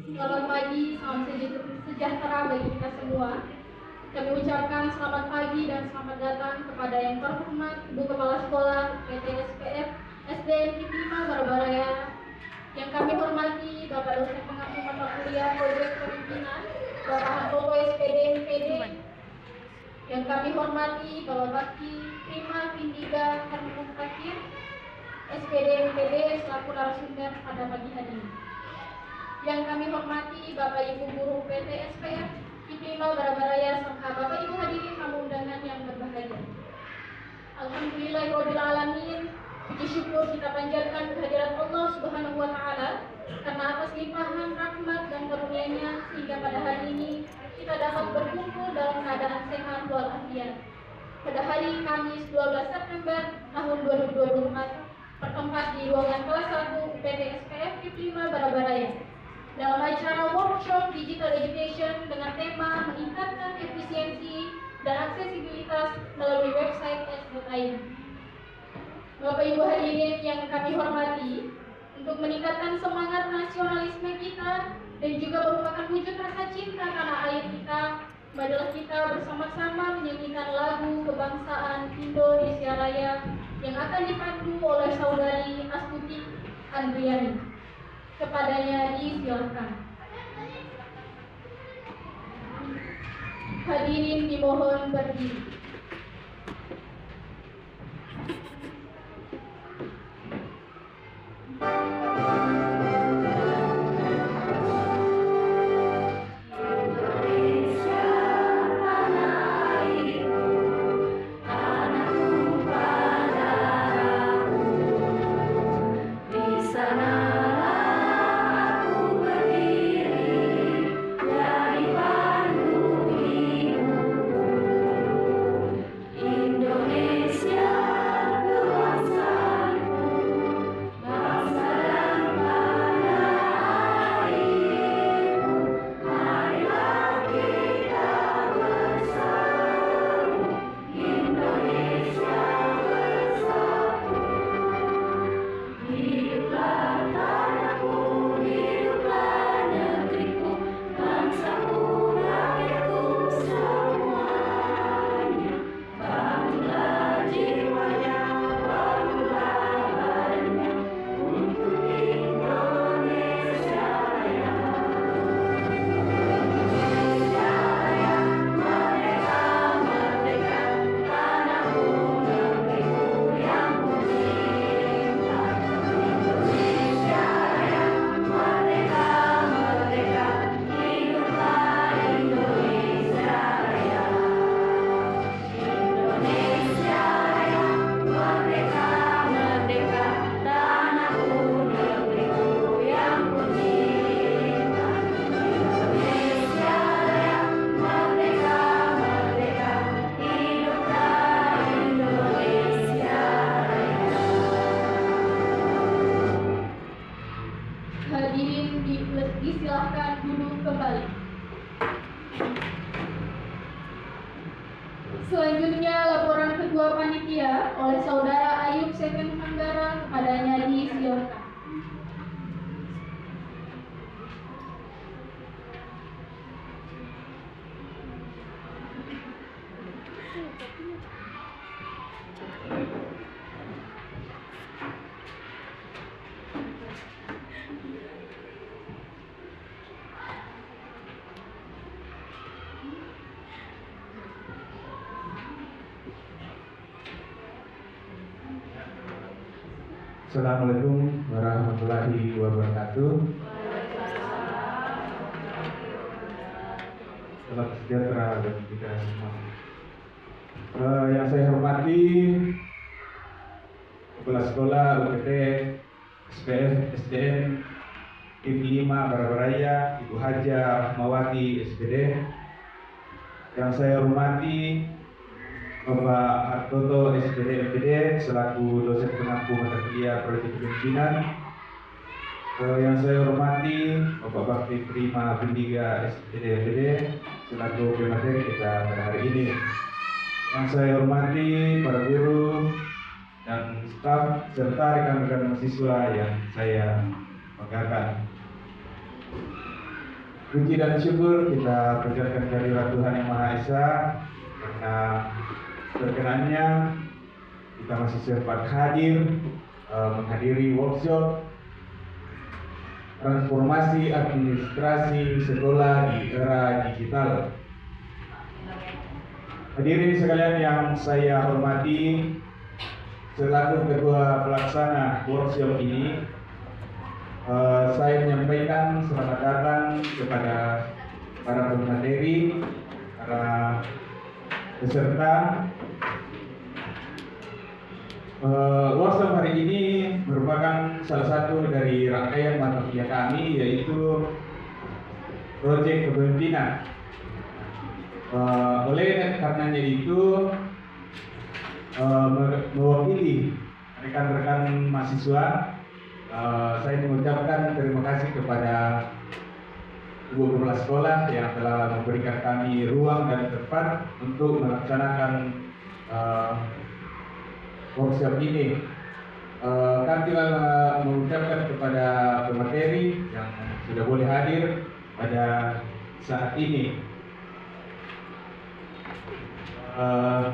Selamat pagi, salam sejahtera bagi kita semua. Kami ucapkan selamat pagi dan selamat datang kepada yang terhormat Ibu Kepala Sekolah PT SPF SDN 5 Barabaraya. Yang kami hormati Bapak Dosen Pengampu Mata Kuliah Proyek Pemimpinan, Bapak Handoto SPD MPD. Yang kami hormati Bapak Bakti Prima Vindiga Hermanus Takir SPD MPD selaku narasumber pada pagi hari ini. Yang kami hormati Bapak Ibu Guru PT SPF IP 5 Barabaraya serta Bapak Ibu hadirin tamu undangan yang berbahagia. Alhamdulillahirabbil alamin. Puji syukur kita panjatkan kehadirat Allah Subhanahu wa taala karena atas limpahan rahmat dan karunia-Nya sehingga pada hari ini kita dapat berkumpul dalam keadaan sehat walafiat. Pada hari Kamis 12 September tahun 2024 bertempat di ruangan kelas 1 PT SPF IP 5 Barabaraya dalam acara workshop digital education dengan tema meningkatkan efisiensi dan aksesibilitas melalui website s.id. Bapak Ibu hadirin yang kami hormati, untuk meningkatkan semangat nasionalisme kita dan juga merupakan wujud rasa cinta tanah air kita, marilah kita bersama-sama menyanyikan lagu kebangsaan Indonesia Raya yang akan dipandu oleh saudari Astuti Andriani. Kepadanya disilakan. Hadirin dimohon berdiri. Disilahkan duduk kembali. Selanjutnya laporan ketua panitia oleh saudara Ayub Seken Anggara, kepadanya disilakan. Assalamualaikum warahmatullahi wabarakatuh. Salam sejahtera bagi kita semua. Yang saya hormati Kepala Sekolah UPT SPF SDN IP 5 Barabaraya, Ibu Haja Mawati SPD. Yang saya hormati Bapak Handoto SPD MPD selaku dosen pengampu mata kuliah Proyek Pemimpinan. Yang saya hormati Bapak Bakti Prima Vindiga SPD MPD selaku pemateri kita pada hari ini. Yang saya hormati para guru dan staf serta rekan-rekan mahasiswa yang saya banggakan. Puji dan syukur kita panjatkan kehadirat Tuhan Yang Maha Esa karena berkenannya kita masih sempat hadir menghadiri workshop transformasi administrasi sekolah di era digital. Hadirin sekalian yang saya hormati, selaku ketua pelaksana workshop ini, saya menyampaikan selamat datang kepada para pemateri, para peserta. Workshop hari ini merupakan salah satu dari rangkaian mata kuliah kami, yaitu proyek kepemimpinan. Oleh karenanya itu, mewakili rekan-rekan mahasiswa, saya mengucapkan terima kasih kepada Ibu Kepala Sekolah yang telah memberikan kami ruang dan tempat untuk melaksanakan workshop ini. Kami telah mengucapkan kepada pemateri yang sudah boleh hadir pada saat ini.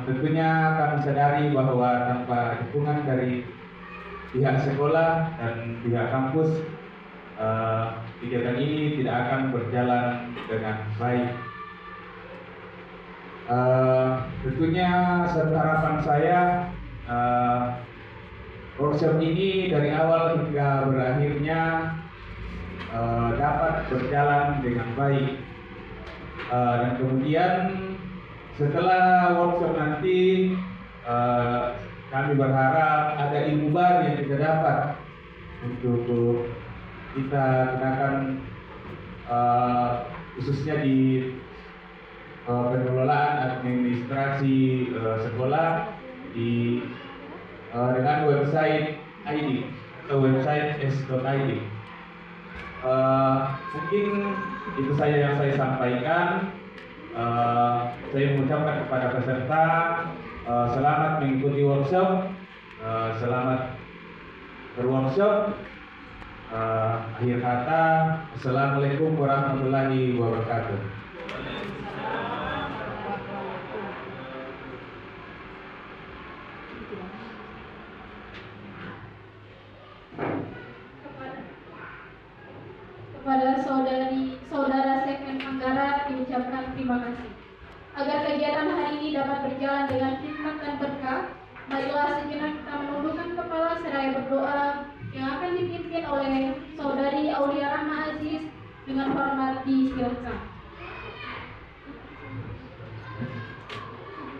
Tentunya kami sadari bahwa tanpa dukungan dari pihak sekolah dan pihak kampus, kegiatan ini tidak akan berjalan dengan baik. Tentunya satu harapan saya, workshop ini dari awal hingga berakhirnya dapat berjalan dengan baik, dan kemudian setelah workshop nanti kami berharap ada ilmu baru yang kita dapat untuk kita gunakan, khususnya di pengelolaan administrasi sekolah dengan website ID atau website s.id. Mungkin itu saja yang saya sampaikan. Saya mengucapkan kepada peserta selamat mengikuti workshop, selamat berworkshop. Akhir kata, Assalamualaikum warahmatullahi wabarakatuh. Kepada saudara segmen Anggara diucapkan terima kasih. Agar kegiatan hari ini dapat berjalan dengan hikmat dan berkah, marilah sejenak kita menundukkan kepala seraya berdoa yang akan dipimpin oleh Saudari Aulia Rahma Aziz. Dengan hormat disilakan.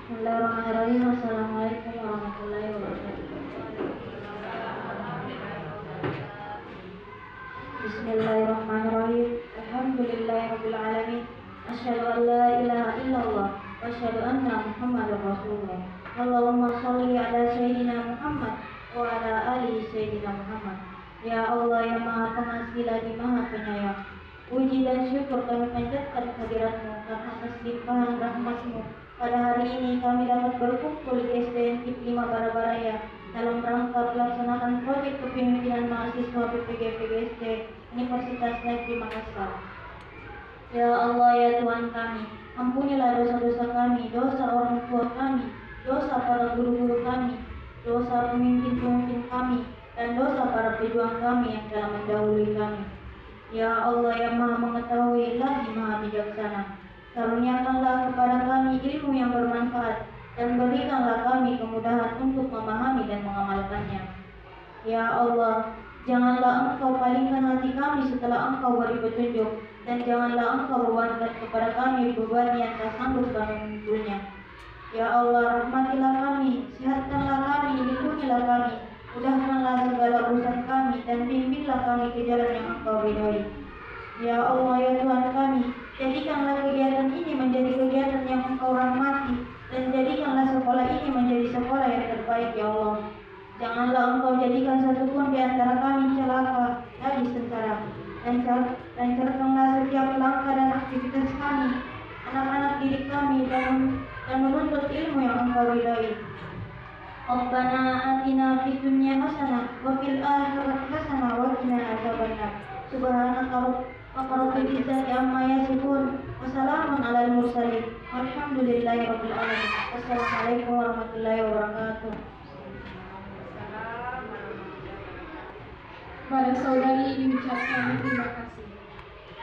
Bismillahirrahmanirrahim. Assalamualaikum warahmatullahi wabarakatuh. Bismillahirrahmanirrahim. Alhamdulillahirabbil alamin. Asyhadu an la ilaha illallah wa asyhadu anna Muhammadar Rasulullah. Allahumma shalli ala sayyidina Muhammad wa ala ali sayyidina Muhammad. Ya Allah yang Maha Pengasih lagi Maha Penyayang, puji dan syukur kami panjatkan kehadirat-Mu karena atas limpahan rahmat-Mu. Pada hari ini kami dapat berkumpul di SDN TIP 5 Barabaraya dalam rangka pelaksanaan proyek kepemimpinan mahasiswa PPG PGSD Universitas Negeri Makassar. Ya Allah ya Tuhan kami, ampunilah dosa-dosa kami, dosa orang tua kami, dosa para guru-guru kami, dosa pemimpin-pemimpin kami, dan dosa para pejuang kami yang telah mendahului kami. Ya Allah yang Maha Mengetahui lagi Maha Bijaksana, karuniakanlah kepada kami ilmu yang bermanfaat dan berikanlah kami kemudahan untuk memahami dan mengamalkannya. Ya Allah, janganlah Engkau palingkan hati kami setelah Engkau beri petunjuk, dan janganlah Engkau bebankan kepada kami beban yang tak sanggup kami memikulnya. Ya Allah, rahmatilah kami, sehatkanlah kami, lindungilah kami, mudahkanlah segala urusan kami, dan bimbinglah kami ke jalan yang Engkau ridhoi. Ya Allah ya Tuhan kami, jadikanlah kegiatan ini menjadi kegiatan yang Engkau rahmati, dan jadikanlah sekolah ini menjadi sekolah yang terbaik ya Allah. Janganlah Engkau jadikan satupun di antara kami celaka lagi sengsara, dan lancarkanlah setiap langkah dan aktivitas kami, anak-anak didik kami, dan menuntut ilmu yang Engkau ridhai. Rabbana atina fid dunya hasanah wa fil akhirati hasanah wa qina adzabannar. Rabbil izzati amma yasifun. Wassalamun alal mursalin. Walhamdulillahi rabbil alamin. Wassalamualaikum warahmatullahi wabarakatuh. Kepada saudari diucapkan terima kasih.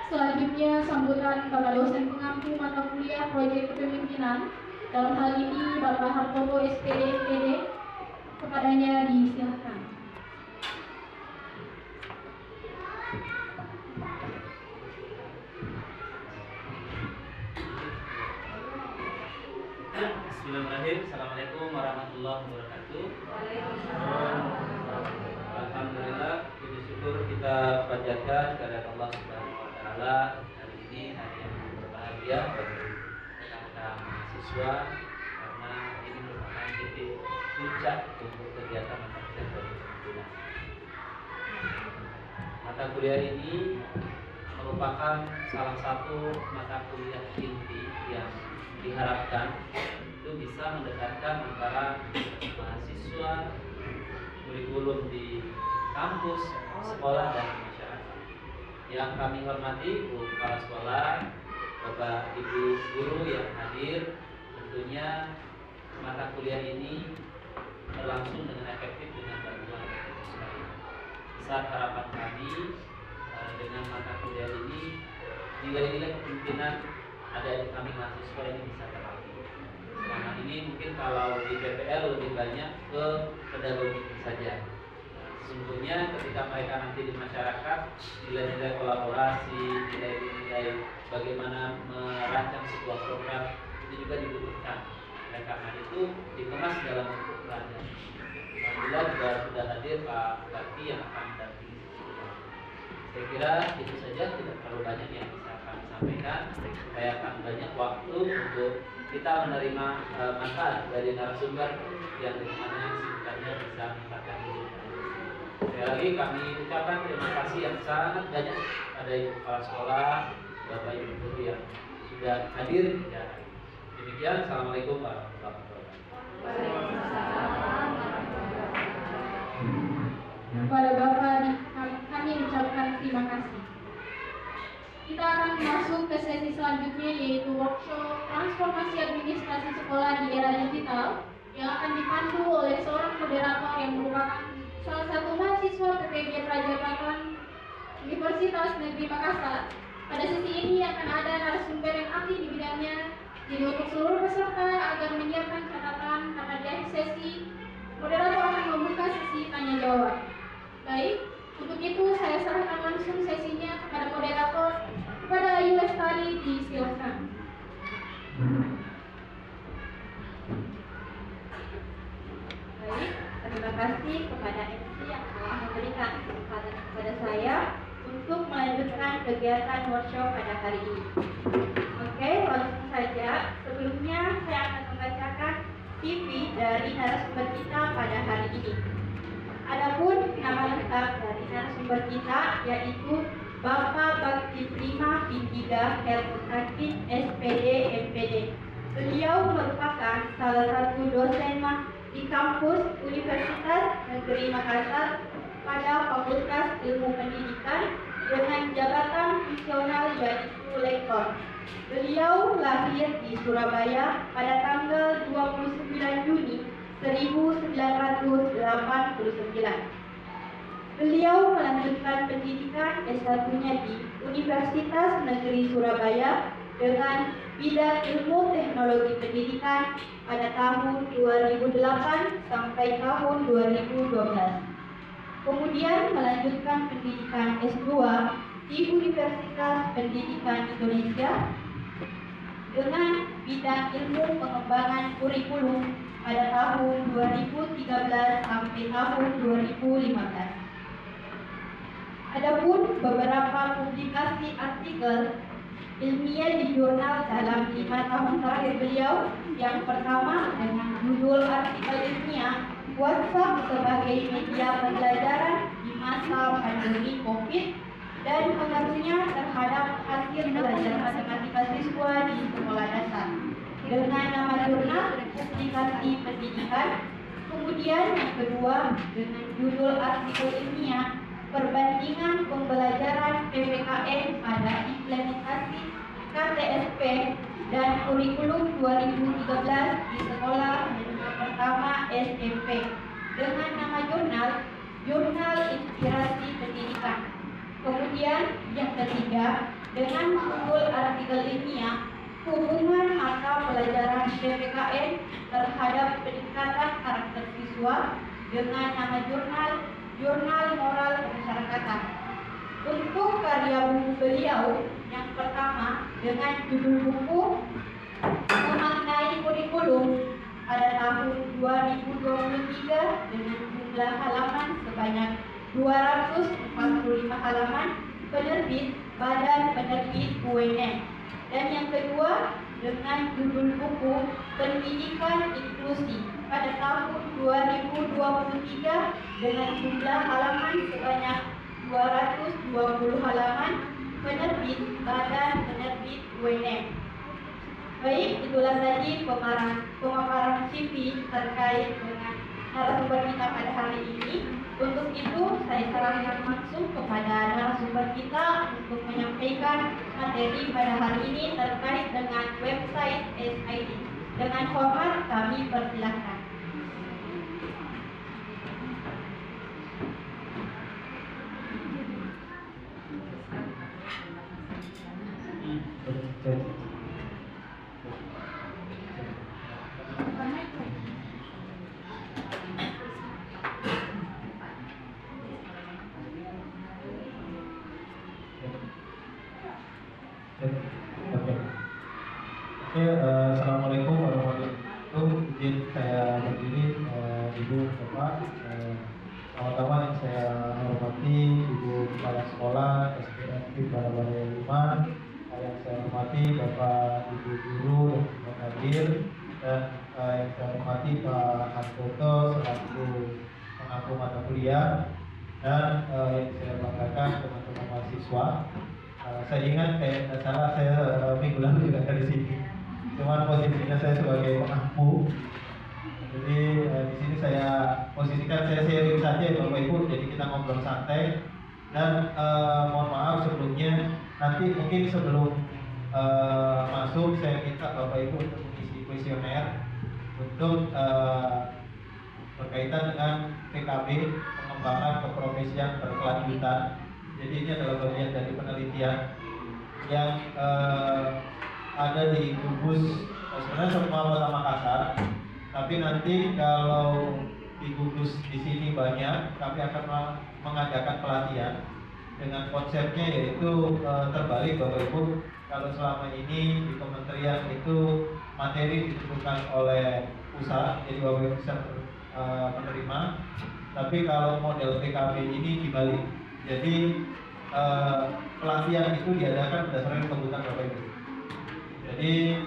Selanjutnya sambutan Bapak dosen pengampu mata kuliah proyek kepemimpinan, dalam hal ini Bapak Hartono SPD MPD, kepadanya disilakan. Bismillahirrahmanirrahim. Assalamualaikum warahmatullahi wabarakatuh. Alhamdulillah, puji syukur kita panjatkan kepada Allah Subhanahu wa taala. Hari ini hari yang berbahagia bagi rekan-rekan mahasiswa karena ini merupakan titik puncak untuk kegiatan mata kuliah berkelanjutan. Mata kuliah ini merupakan salah satu mata kuliah inti yang diharapkan itu bisa mendekatkan antara mahasiswa, kurikulum di kampus, sekolah, dan masyarakat. Yang kami hormati Bu Kepala Sekolah, Bapak Ibu Guru yang hadir, tentunya mata kuliah ini berlangsung dengan efektif dengan bantuan sekalian. Besar harapan kami dengan mata kuliah ini nilai-nilai kepemimpinan ada kami mahasiswa ini bisa terlatih. Selama ini mungkin kalau di PPL lebih banyak ke pedagogik saja. Sesungguhnya ketika mereka nanti di masyarakat, nilai-nilai kolaborasi, nilai-nilai bagaimana merancang sebuah program itu juga dibutuhkan. Oleh karena itu dikemas dalam bentuk pelajaran. Alhamdulillah juga sudah hadir Pak Bakti yang akan mendampingi. Saya kira itu saja, tidak terlalu banyak yang bisa kami sampaikan supaya akan banyak waktu untuk kita menerima manfaat dari narasumber yang dimana singkatnya bisa meningkatkan hidup. Sekali lagi kami ucapkan terima kasih yang sangat banyak pada Ibu Kepala Sekolah, Bapak Ibu Guru yang sudah hadir di acara ini. Demikian, Assalamualaikum warahmatullahi wabarakatuh. Kepada Bapak kami ucapkan terima kasih. Kita akan masuk ke sesi selanjutnya, yaitu workshop transformasi administrasi sekolah di era digital yang akan dipandu oleh seorang moderator yang merupakan salah satu mahasiswa PPB Raja Pangan Universitas Negeri Makassar. Pada sesi ini akan ada narasumber yang ahli di bidangnya. Jadi untuk seluruh peserta agar menyiapkan catatan karena di akhir sesi moderator akan membuka sesi tanya jawab. Baik, untuk itu saya serahkan langsung sesinya kepada moderator, kepada Ayu Lestari, disilakan. Baik, terima kasih kepada MC yang telah memberikan kesempatan kepada saya untuk melanjutkan kegiatan workshop pada hari ini. Oke, langsung saja. Sebelumnya saya akan membacakan CV dari narasumber kita pada hari ini. Adapun nama lengkap dari narasumber kita yaitu Bapak Bakti Prima P3 Helmut Hakim SPD MPD. Beliau merupakan salah satu dosen di kampus Universitas Negeri Makassar pada Fakultas Ilmu Pendidikan dengan jabatan fungsional yaitu lektor. Beliau lahir di Surabaya pada tanggal 29 Juni 1989. Beliau melanjutkan pendidikan S1-nya di Universitas Negeri Surabaya dengan bidang ilmu teknologi pendidikan pada tahun 2008 sampai tahun 2012. Kemudian melanjutkan pendidikan S2 di Universitas Pendidikan Indonesia dengan bidang ilmu pengembangan kurikulum pada tahun 2013 sampai tahun 2015. Adapun beberapa publikasi artikel ilmiah di jurnal dalam 5 tahun terakhir beliau, yang pertama dengan judul artikel ilmiah WhatsApp sebagai media pembelajaran di masa pandemi COVID dan pengaruhnya terhadap hasil belajar matematika siswa di sekolah dasar dengan nama jurnal Publikasi Pendidikan. Kemudian yang kedua dengan judul artikel ilmiah perbandingan pembelajaran PPKN pada implementasi KTSP dan kurikulum 2013 di sekolah menengah pertama SMP dengan nama Jurnal Inspirasi Pendidikan. Kemudian yang ketiga, dengan judul artikel ilmiah hubungan mata pelajaran PPKN terhadap peningkatan karakter siswa dengan nama Jurnal Moral Kemasyarakatan. Untuk karya buku beliau yang pertama dengan judul buku Memaknai Kurikulum pada tahun 2023 dengan jumlah halaman sebanyak 245 halaman, penerbit Badan Penerbit UNM. Dan yang kedua dengan judul buku Pendidikan Inklusi pada tahun 2023 dengan jumlah halaman sebanyak 220 halaman, penerbit Badan Penerbit UNM. Baik, itulah tadi pemaparan CV terkait dengan narasumber kita pada hari ini. Untuk itu, saya serahkan langsung kepada narasumber kita untuk menyampaikan materi pada hari ini terkait dengan website SID. Dengan hormat, kami persilahkan. Assalamualaikum warahmatullahi wabarakatuh. Izin saya berdiri, Ibu, Bapak. Pertama-tama yang saya hormati Ibu Kepala Sekolah SDN Barabaraya 5, yang saya hormati Bapak Ibu Guru yang hadir, dan yang saya hormati Pak Hartoto selaku pengaku mata kuliah, dan yang saya banggakan teman-teman mahasiswa. Saya ingat salah saya minggu lalu juga dari sini. Cuman posisinya saya sebagai pengaku. Jadi di sini saya posisikan saya sharing saja Bapak Ibu. Jadi kita ngobrol santai. Dan mohon maaf sebelumnya, nanti mungkin sebelum masuk saya minta Bapak Ibu untuk mengisi kuesioner untuk berkaitan dengan PKB, pengembangan keprofesian berkelanjutan. Jadi ini adalah bagian dari penelitian yang ada di gugus sebenarnya semua Kota Makassar, tapi nanti kalau di gugus di sini banyak, kami akan mengadakan pelatihan dengan konsepnya yaitu terbalik Bapak Ibu. Kalau selama ini di kementerian itu materi ditentukan oleh pusat, jadi Bapak Ibu bisa menerima, tapi kalau model PKB ini dibalik. Jadi pelatihan itu diadakan berdasarkan kebutuhan Bapak Ibu. Jadi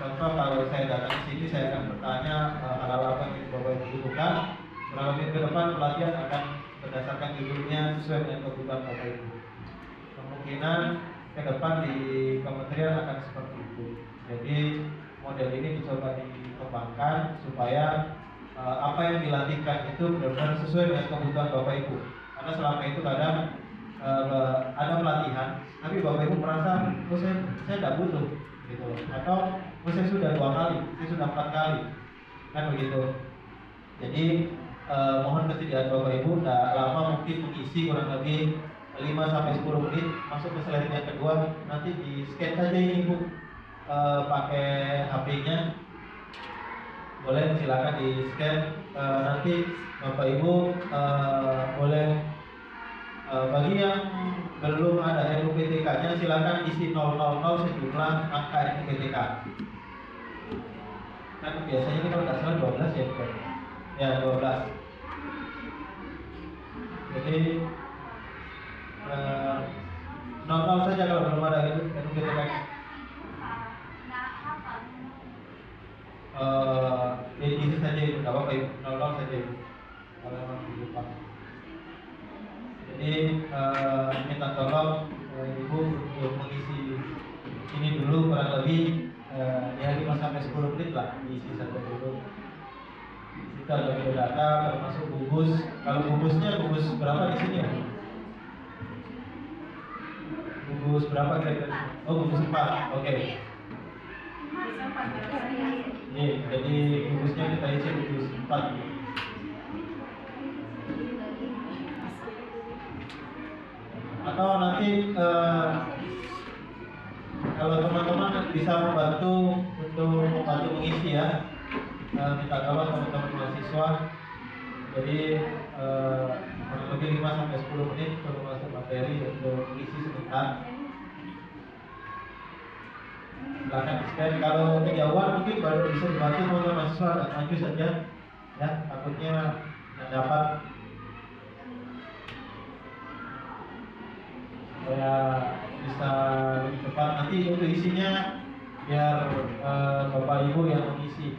contoh kalau saya datang ke sini, saya akan bertanya hal-hal apa yang Bapak Ibu butuhkan. Kurang lebih ke depan pelatihan akan berdasarkan judulnya sesuai dengan kebutuhan Bapak Ibu. Kemungkinan ke depan di kementerian akan seperti itu. Jadi model ini dicoba dikembangkan supaya apa yang dilatihkan itu benar-benar sesuai dengan kebutuhan Bapak Ibu. Karena selama itu kadang ada pelatihan, tapi Bapak Ibu merasa, oh saya tidak butuh, gitu. Atau oh saya sudah 2 kali, saya sudah 4 kali, kan begitu. Jadi mohon kesediaan Bapak Ibu, tidak lama mungkin mengisi kurang lebih 5-10 menit, masuk ke slide yang kedua, nanti di scan saja ini Bu, pakai HP-nya, boleh silakan di scan. Nanti Bapak Ibu boleh bagi yang belum ada RUPTK-nya silakan isi 000 sejumlah angka RUPTK. Kan biasanya ini kalau tidak salah 12 ya, ya 12. Jadi 0 saja kalau belum ada RUPTK-nya. Jadi saja itu, tidak apa-apa Ibu, 0 saja Ibu. Kalau memang lupa. Jadi minta tolong Ibu untuk mengisi ini dulu kurang lebih ya 5-10 menit lah, diisi saja dulu. Itu ada biodata termasuk gugus. Kalau gugusnya gugus berapa di sini ya? Gugus berapa kira-kira? Oh, gugus 4. Oke. Iya, jadi gugusnya kita isi gugus 4. Atau nanti kalau teman-teman bisa membantu untuk membantu mengisi ya, minta tolong teman-teman mahasiswa. Jadi kurang lebih 5-10 menit untuk masuk materi untuk mengisi sebentar. Silakan di-scan. Kalau kejauhan mungkin baru bisa dibantu teman-teman mahasiswa dan maju saja ya, takutnya tidak dapat. Supaya bisa lebih cepat. Nanti untuk isinya biar Bapak Ibu yang mengisi.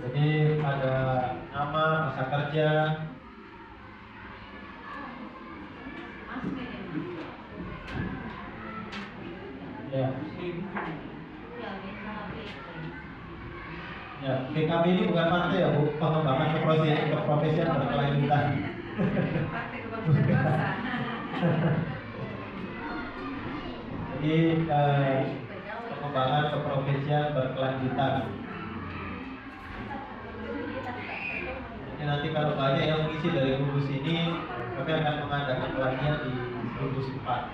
Jadi ada nama, masa kerja, ya. Ya, PKB ini bukan partai ya, Bu. Pengembangan keprofesian berkelanjutan. Jadi pengembangan keprofesian berkelanjutan. Jadi nanti kalau banyak yang mengisi dari gugus ini, kami akan mengadakan pelatihan di gugus 4.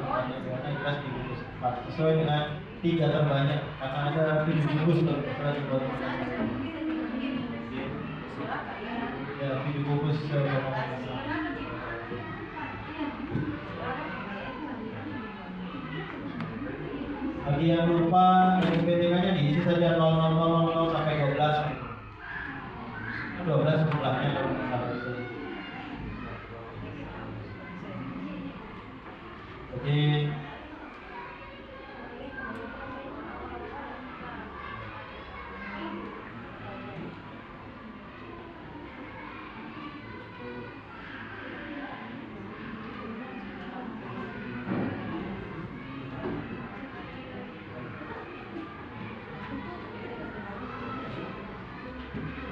Banyak jelas di gugus 4 sesuai dengan 3 terbanyak, karena ada 7 gugus loh. Ya, 7 gugus bagi yang lupa SPTK-nya diisi saja 0000 sampai 12. 12 jumlahnya kalau nggak salah itu. Jadi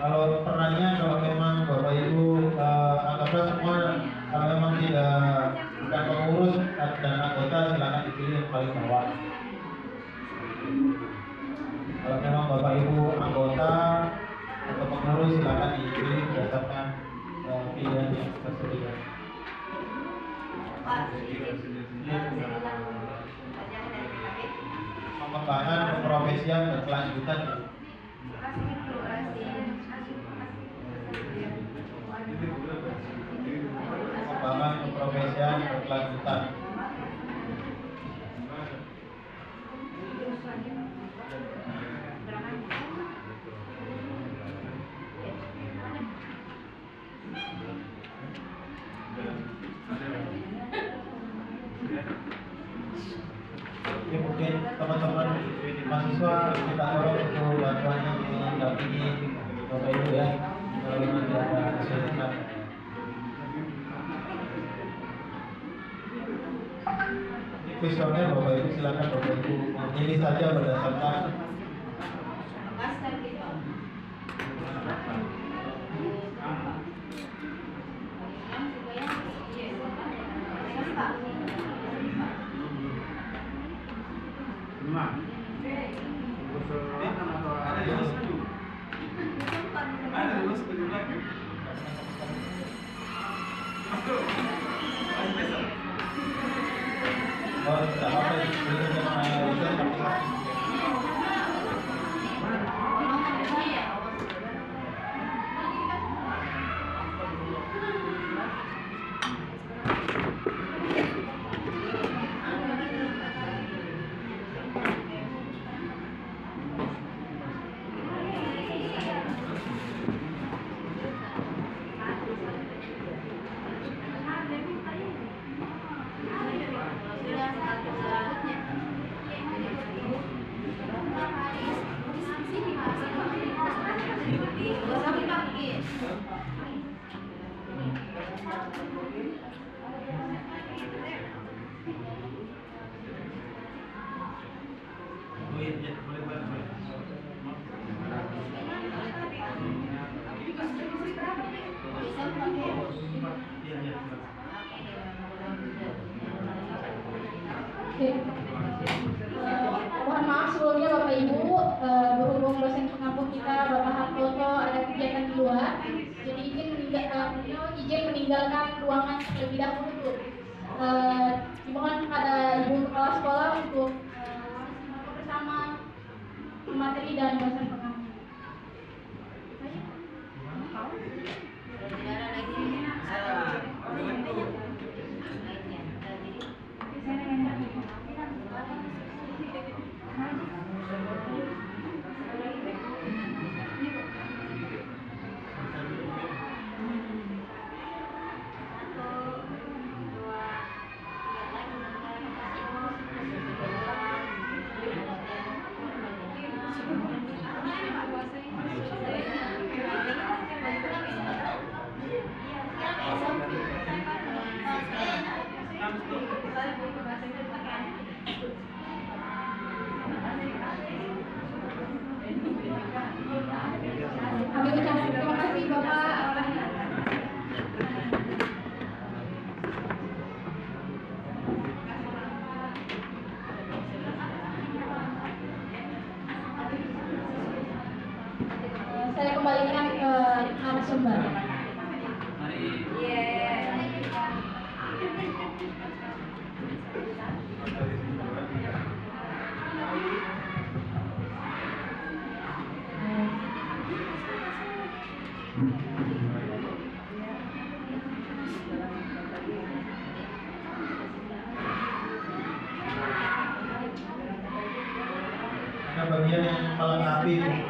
kalau perannya, kalau memang Bapak Ibu anggaplah semua, kalau memang bukan pengurus dan anggota, silakan dipilih yang paling bawah. Kalau memang Bapak Ibu anggota atau pengurus, silakan dipilih berdasarkan pilihan yang tersedia. Pengembangan keprofesian berkelanjutan. Pengembangan keprofesian berkelanjutan. Ya, mungkin teman-teman mahasiswa kita tolong untuk bantuannya mendampingi Bapak Ibu ya, kalau memang tidak ada kesulitan. Ini kuesioner Bapak Ibu, silakan Bapak Ibu memilih saja berdasarkan tidak apa-apa. Oke. Mohon maaf sebelumnya Bapak Ibu, berhubung dosen pengampu kita Bapak Hartoto ada kegiatan di luar, jadi izin meninggalkan ruangan terlebih dahulu. Dimohon kepada Ibu Kepala Sekolah untuk bersama materi dan dosen pengampu. Kami ucapkan terima kasih Bapak. Saya kembalikan ke narasumber. Ada bagian yang melengkapi dan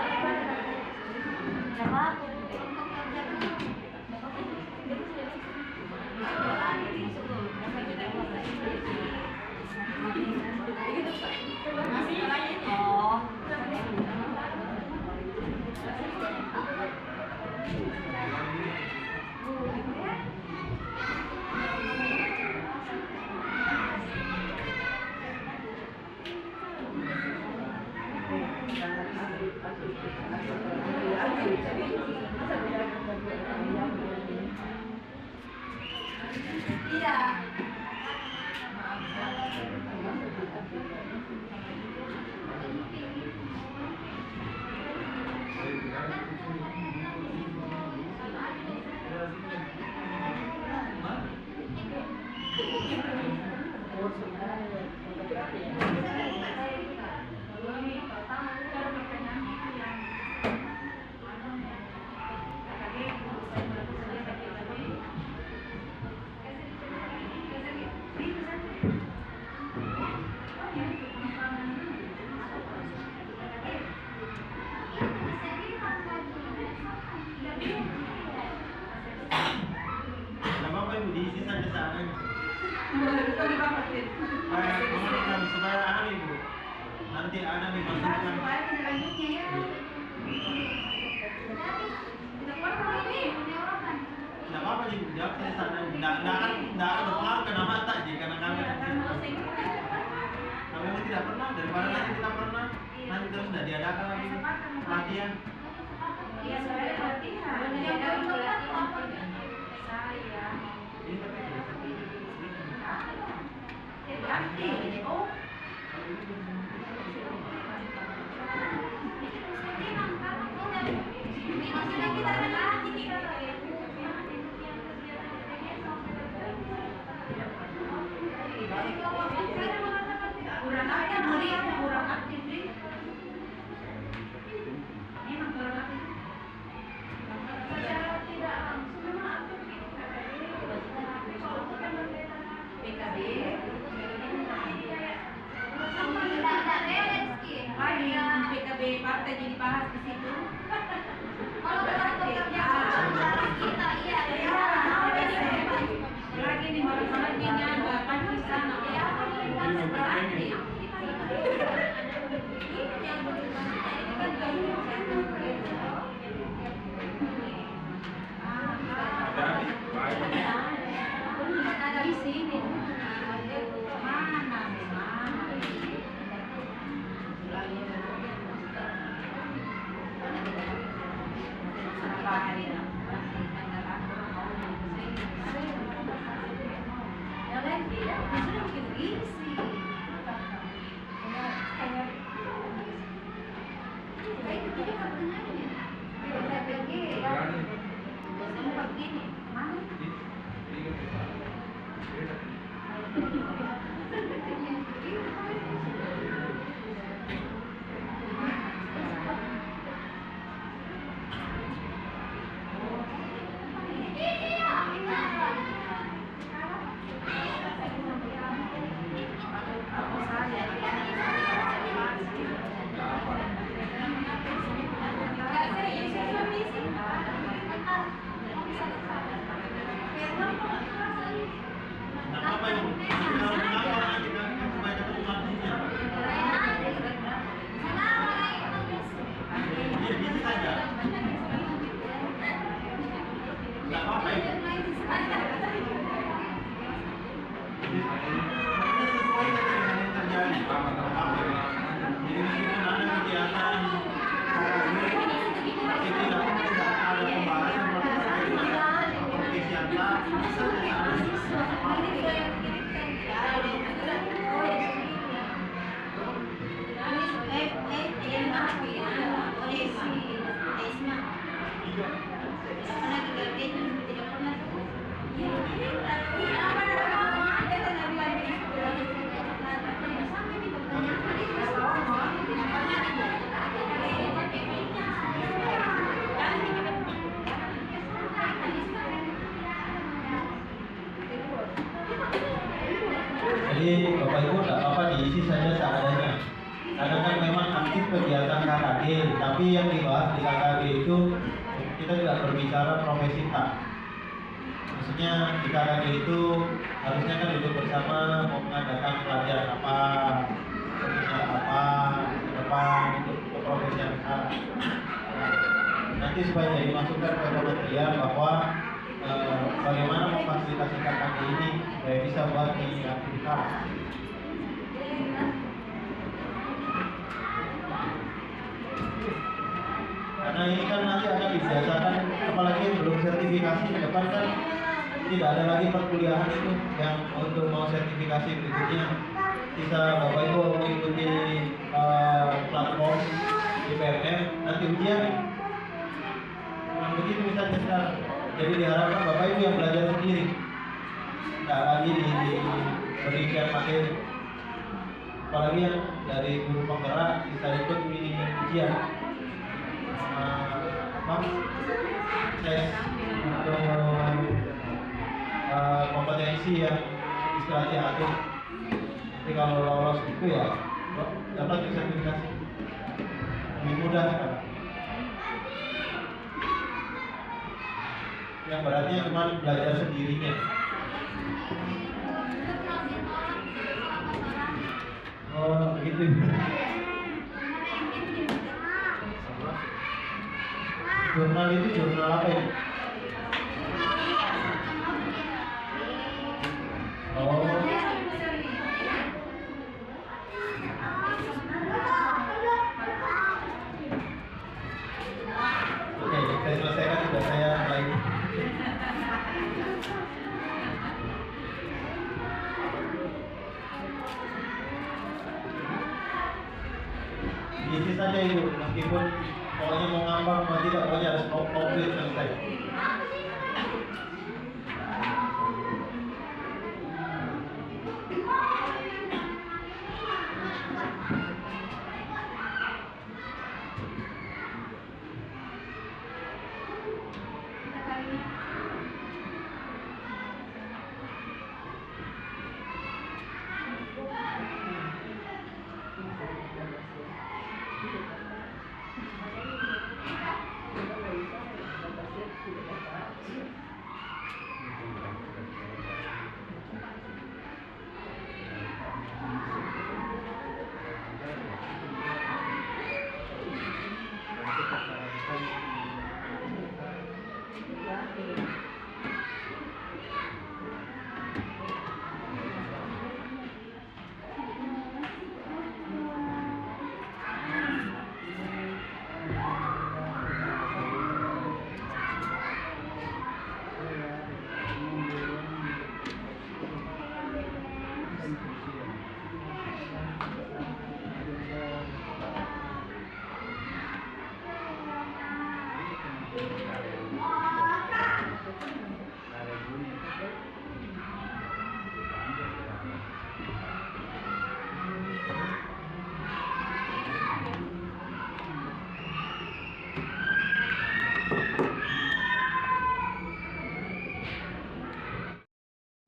Ada Nanti ada nih masukan. Tidak apa-apa sih, jawab saya sana. Tidak ada berpengaruh karena mata aja, karena kami tidak pernah, daripada nanti kita pernah, nanti terus tidak diadakan lagi pelatihan. Iya, saya pelatihan. Ini tapi Oh. PKB partai jadi bahas di situ. Kalau kita lagi nih orang-orangnya bapak di sana. Ada di sini. Jadi Bapak Ibu tidak apa-apa diisi saja seadanya. Karena kan memang aktif kegiatan KKD, tapi yang dibahas di KKD itu kita tidak berbicara profesi tak. Maksudnya di KKD itu harusnya kan duduk bersama mau mengadakan pelajaran apa, seminar apa, ke depan untuk keprofesian A. Nanti supaya jadi masukan ke kementerian bahwa bagaimana memfasilitasi KKD ini supaya bisa buat di aktivitas. karena ini kan nanti akan dibiasakan, apalagi yang belum sertifikasi ke depan kan tidak ada lagi perkuliahan itu yang untuk mau sertifikasi berikutnya bisa Bapak Ibu mengikuti platform di PMM nanti ujian. Nah, begitu misalnya sekarang. Jadi diharapkan Bapak Ibu yang belajar sendiri, tidak lagi diberikan materi. Apalagi yang dari guru penggerak bisa ikut mini ujian. Tes untuk kompetensi yang istilahnya atur. Tapi kalau lolos itu ya dapat sertifikasi lebih mudah sekarang. Yang beratnya cuma belajar sendirinya. Oh begitu. Jurnal itu jurnal apa ini? Oh. Oke, saya selesaikan sudah saya mulai. Diisi saja itu, meskipun pokoknya mau ngambang mau tidak, pokoknya harus komplit selesai.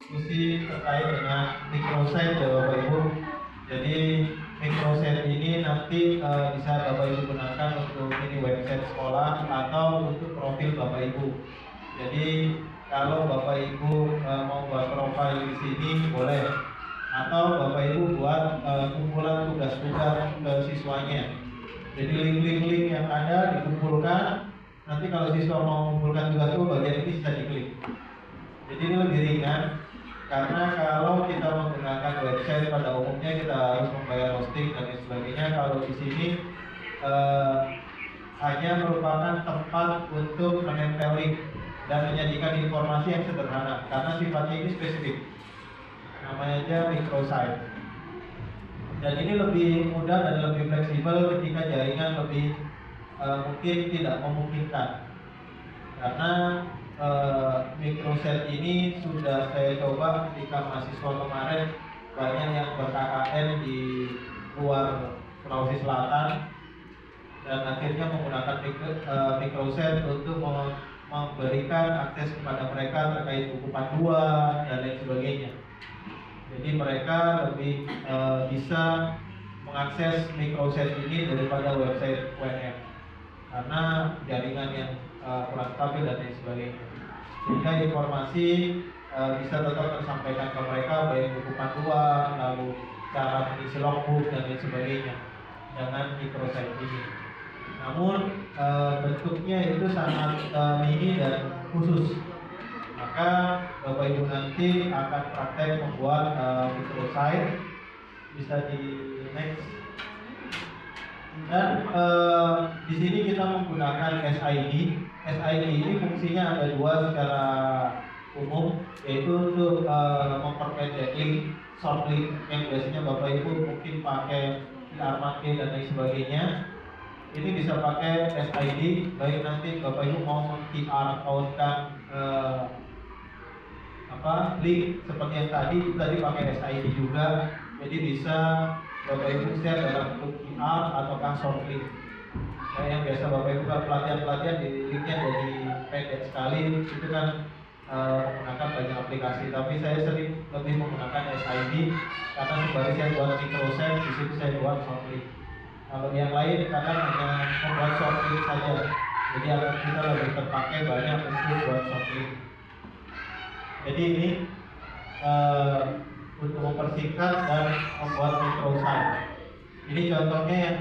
Diskusi terkait dengan microsite ya Bapak Ibu. Jadi microsite ini nanti bisa Bapak Ibu gunakan untuk ini website sekolah atau untuk profil Bapak Ibu. Jadi kalau Bapak Ibu mau buat profil di sini boleh, atau Bapak Ibu buat kumpulan tugas-tugas ke siswanya. Jadi link-link yang ada dikumpulkan. Nanti kalau siswa mau mengumpulkan tugas itu bagian ini bisa diklik. Jadi ini lebih ringan. Karena kalau kita menggunakan website pada umumnya kita harus membayar hosting dan lain sebagainya. Kalau di sini hanya merupakan tempat untuk menempel link dan menyajikan informasi yang sederhana. Karena sifatnya ini spesifik, namanya aja microsite. Dan ini lebih mudah dan lebih fleksibel ketika jaringan lebih mungkin tidak memungkinkan. Karena microsite ini sudah saya coba ketika mahasiswa kemarin banyak yang ber-KKN di luar Sulawesi Selatan dan akhirnya menggunakan microsite untuk memberikan akses kepada mereka terkait buku panduan dan lain sebagainya. Jadi mereka lebih bisa mengakses microsite ini daripada website UNM karena jaringan yang kurang stabil dan lain sebagainya. Sehingga informasi bisa tetap tersampaikan ke mereka baik buku panduan, lalu cara mengisi logbook dan lain sebagainya dengan microsite ini. Namun bentuknya itu sangat mini dan khusus. Maka Bapak Ibu nanti akan praktek membuat microsite. Bisa di next. Dan di sini kita menggunakan SID. SID ini fungsinya ada dua secara umum, yaitu untuk memperpendek link, short link yang biasanya Bapak Ibu mungkin pakai Armate dan lain sebagainya. Ini bisa pakai SID, baik nanti Bapak Ibu mau meng-QR code-kan link seperti yang tadi pakai SID juga. Jadi bisa Bapak Ibu share dalam bentuk QR ataukah short link. Kayak yang biasa Bapak Ibu pelatihan di linknya jadi pendek sekali, itu kan menggunakan banyak aplikasi. Tapi saya sering lebih menggunakan SID karena sembari saya buat microsite, di situ saya buat short link. Kalau yang lain kadang hanya membuat short link saja, jadi agar kita lebih terpakai banyak untuk buat short link. Jadi ini untuk mempersingkat dan membuat microsite. Ini contohnya yang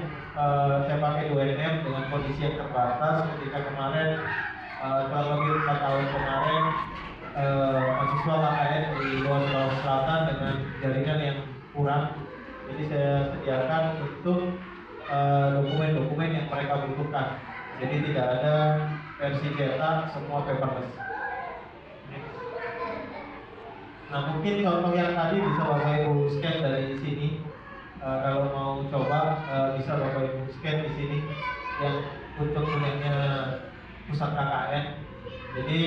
saya pakai 2NM dengan kondisi yang terbatas. Ketika kemarin kurang lebih 4 tahun kemarin mahasiswa KKN di luar Sulawesi Selatan dengan jaringan yang kurang, jadi saya sediakan untuk dokumen-dokumen yang mereka butuhkan. Jadi tidak ada versi cetak, semua paperless. Nah, mungkin contoh yang tadi bisa Bapak Ibu scan dari sini. Kalau mau coba bisa Bapak Ibu scan di sini yang untuk punyanya pusat KKN. Jadi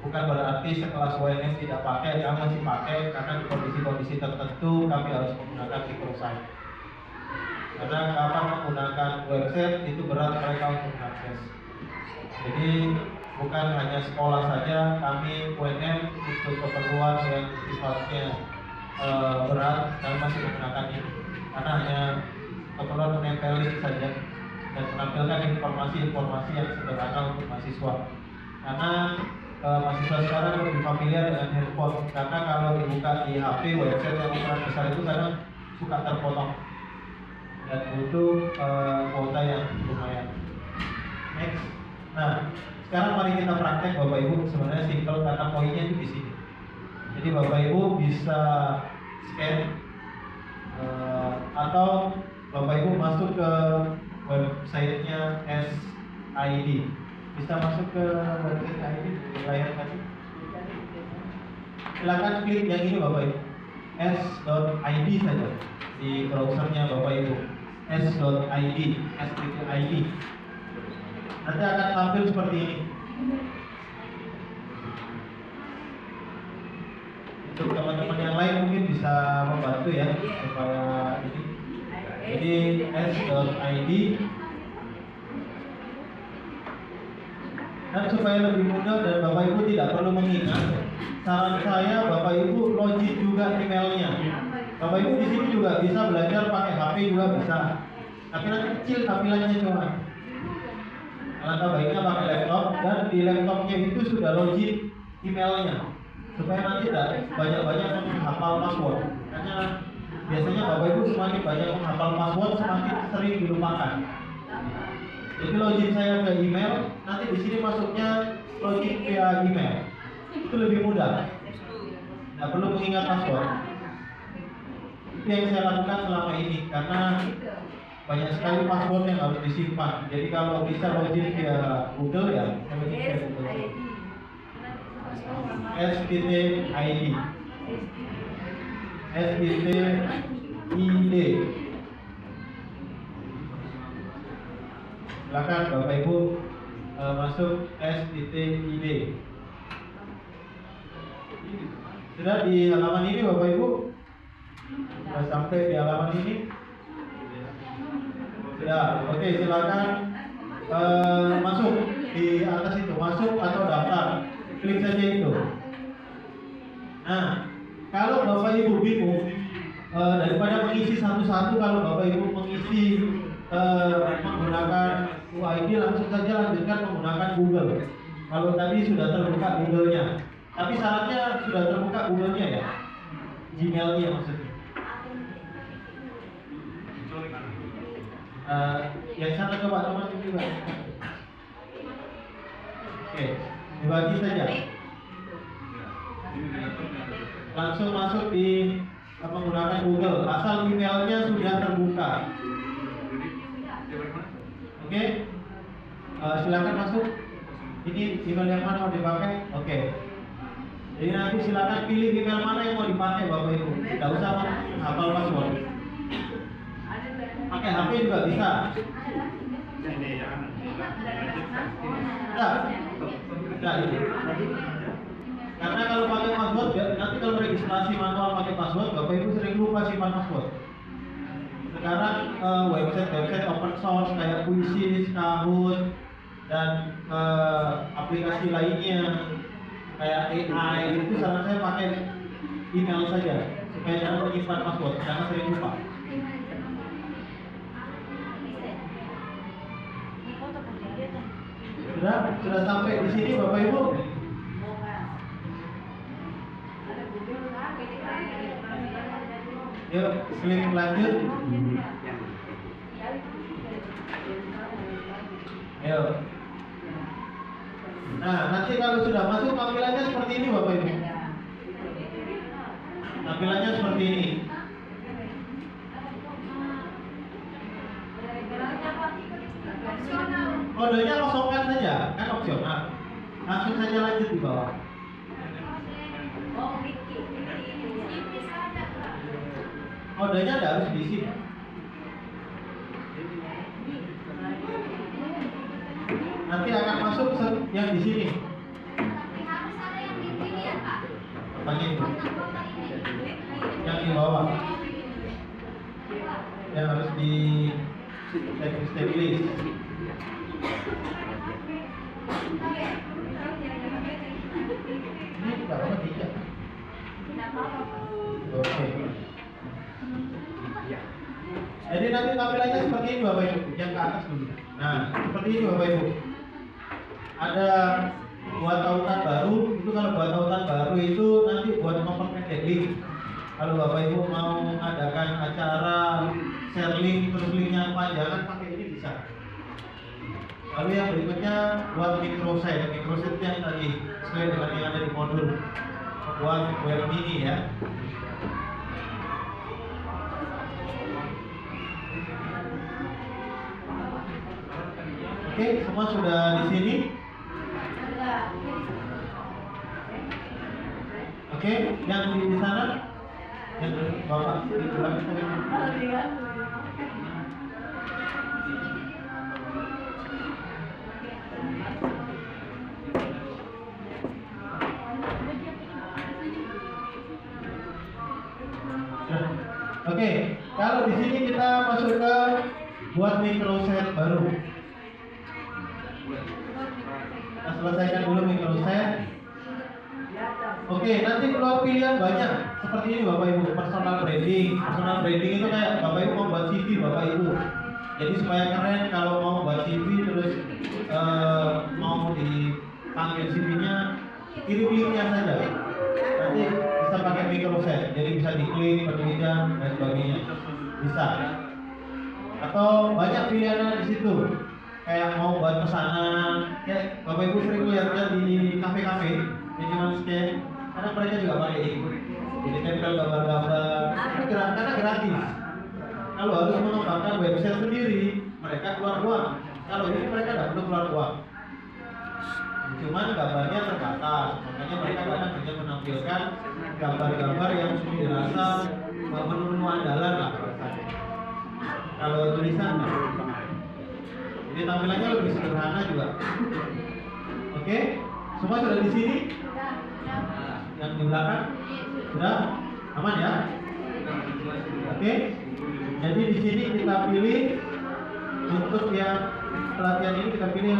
bukan berarti sekelas WNS tidak pakai, kami masih pakai karena di kondisi-kondisi tertentu kami harus menggunakan microsite. Karena kapan menggunakan website itu berat mereka untuk mengakses. Jadi bukan hanya sekolah saja, kami UNM untuk keperluan yang sifatnya berat kami masih menggunakan ini. Karena hanya keperluan menempel link saja dan menampilkan informasi-informasi yang sederhana untuk mahasiswa. Karena mahasiswa sekarang lebih familiar dengan handphone, karena kalau dibuka di HP website yang ukuran besar itu kadang suka terpotong dan butuh kuota yang lumayan. Next. Nah, sekarang mari kita praktek Bapak Ibu. Sebenarnya simple karena poinnya itu di sini. Jadi Bapak Ibu bisa scan atau Bapak Ibu masuk ke websitenya SID. Bisa masuk ke website SID di layar tadi. Silakan klik yang ini Bapak Ibu, s.id saja di browsernya Bapak Ibu. s.id, s.id. Nanti akan tampil seperti ini. Untuk teman-teman yang lain mungkin bisa membantu ya supaya ini. Jadi s.id. Dan supaya lebih mudah dan Bapak Ibu tidak perlu mengingat, saran saya Bapak Ibu login juga emailnya. Bapak Ibu di sini juga bisa belajar pakai HP juga bisa. Tapi nanti kecil tampilannya cuma. Alangkah baiknya pakai laptop dan di laptopnya itu sudah login emailnya supaya nanti tidak banyak-banyak menghafal password. Karena biasanya Bapak Ibu semakin banyak menghafal password semakin sering dilupakan. Jadi login saya ke email, nanti di sini masuknya login via email. Itu lebih mudah. Tidak perlu mengingat password. Itu yang saya lakukan selama ini karena banyak sekali password yang harus disimpan. Jadi kalau bisa login via Google ya, saya login via Google. STTID. STTID. Silakan Bapak Ibu masuk STTID. Sudah di halaman ini Bapak Ibu? Sudah sampai di halaman ini? Sudah, oke silakan masuk di atas itu, masuk atau daftar, klik saja itu. Nah, kalau Bapak Ibu bingung daripada mengisi satu-satu, kalau Bapak Ibu mengisi menggunakan UID langsung saja lanjutkan menggunakan Google. Kalau tadi sudah terbuka Google-nya, tapi syaratnya sudah terbuka Google-nya ya, Gmail-nya maksudnya. Yang sana coba teman juga. Oke, dibagi saja. Langsung masuk di menggunakan Google, asal emailnya sudah terbuka. Oke, silakan masuk. Ini email yang mana mau dipakai? Oke. Jadi nanti silakan pilih email mana yang mau dipakai Bapak Ibu. Tidak usah hafal password. Pakai HP juga bisa. Nah, ini. Karena kalau pakai password, nanti kalau registrasi manual pakai password, Bapak Ibu sering lupa simpan password. Sekarang website open source kayak Puisi, Kahoot, dan aplikasi lainnya kayak AI itu saran saya pakai email saja supaya jangan menyimpan password karena sering lupa. Sudah sampai di sini Bapak Ibu? Yuk, klik lanjut. Ayo. Nah, nanti kalau sudah masuk tampilannya seperti ini Bapak Ibu. Tampilannya seperti ini. Kodenya kosongkan saja, kan opsional. Langsung saja lanjut di bawah. Kodenya tidak harus diisi. Nanti akan masuk yang di sini. Apanya itu? Yang di bawah. Yang harus di stabilis. Ini tidak apa tidak. Oke. Jadi nanti tampilannya seperti ini Bapak Ibu, yang ke atas dulu. Nah, seperti ini Bapak Ibu. Ada buat tautan baru, itu kalau buat tautan baru itu nanti buat memperpendek link. Kalau Bapak Ibu mau adakan acara share link terus linknya panjangan pakai ini bisa. Lalu yang berikutnya buat microsite. Microsite yang tadi sesuai dengan yang ada di modul buat web mini ya. Oke, semua sudah di sini. Oke, yang di sana, yang Bapak di belakang saya. Oke, kalau di sini kita masuk ke buat microsite baru. Kita selesaikan dulu microsite. Oke, nanti keluar pilihan banyak seperti ini Bapak Ibu. Personal branding. Personal branding itu kayak Bapak Ibu mau buat CV Bapak Ibu. Jadi supaya keren kalau mau buat CV terus mau dipanggil CV-nya, kirim linknya saja. Nanti bisa pakai microsite. Jadi bisa diklik, penelitian dan sebagainya. Bisa. Atau banyak pilihan di situ. Kayak mau buat pesanan, kayak Bapak Ibu sering lihatnya di kafe-kafe yang cuma scan, karena mereka juga pakai itu. Jadi tempel gambar-gambar, karena gratis. Kalau harus mengembangkan website sendiri, mereka keluar uang. Kalau ini mereka tidak perlu keluar uang. Cuman gambarnya terbatas, makanya mereka kadang hanya menampilkan gambar-gambar yang sudah dirasa menu-menu andalan lah. Kalau tulisan, jadi tampilannya lebih sederhana juga. Oke, semua sudah di sini? Yang di belakang sudah aman ya? Oke, jadi di sini kita pilih untuk yang pelatihan ini kita pilih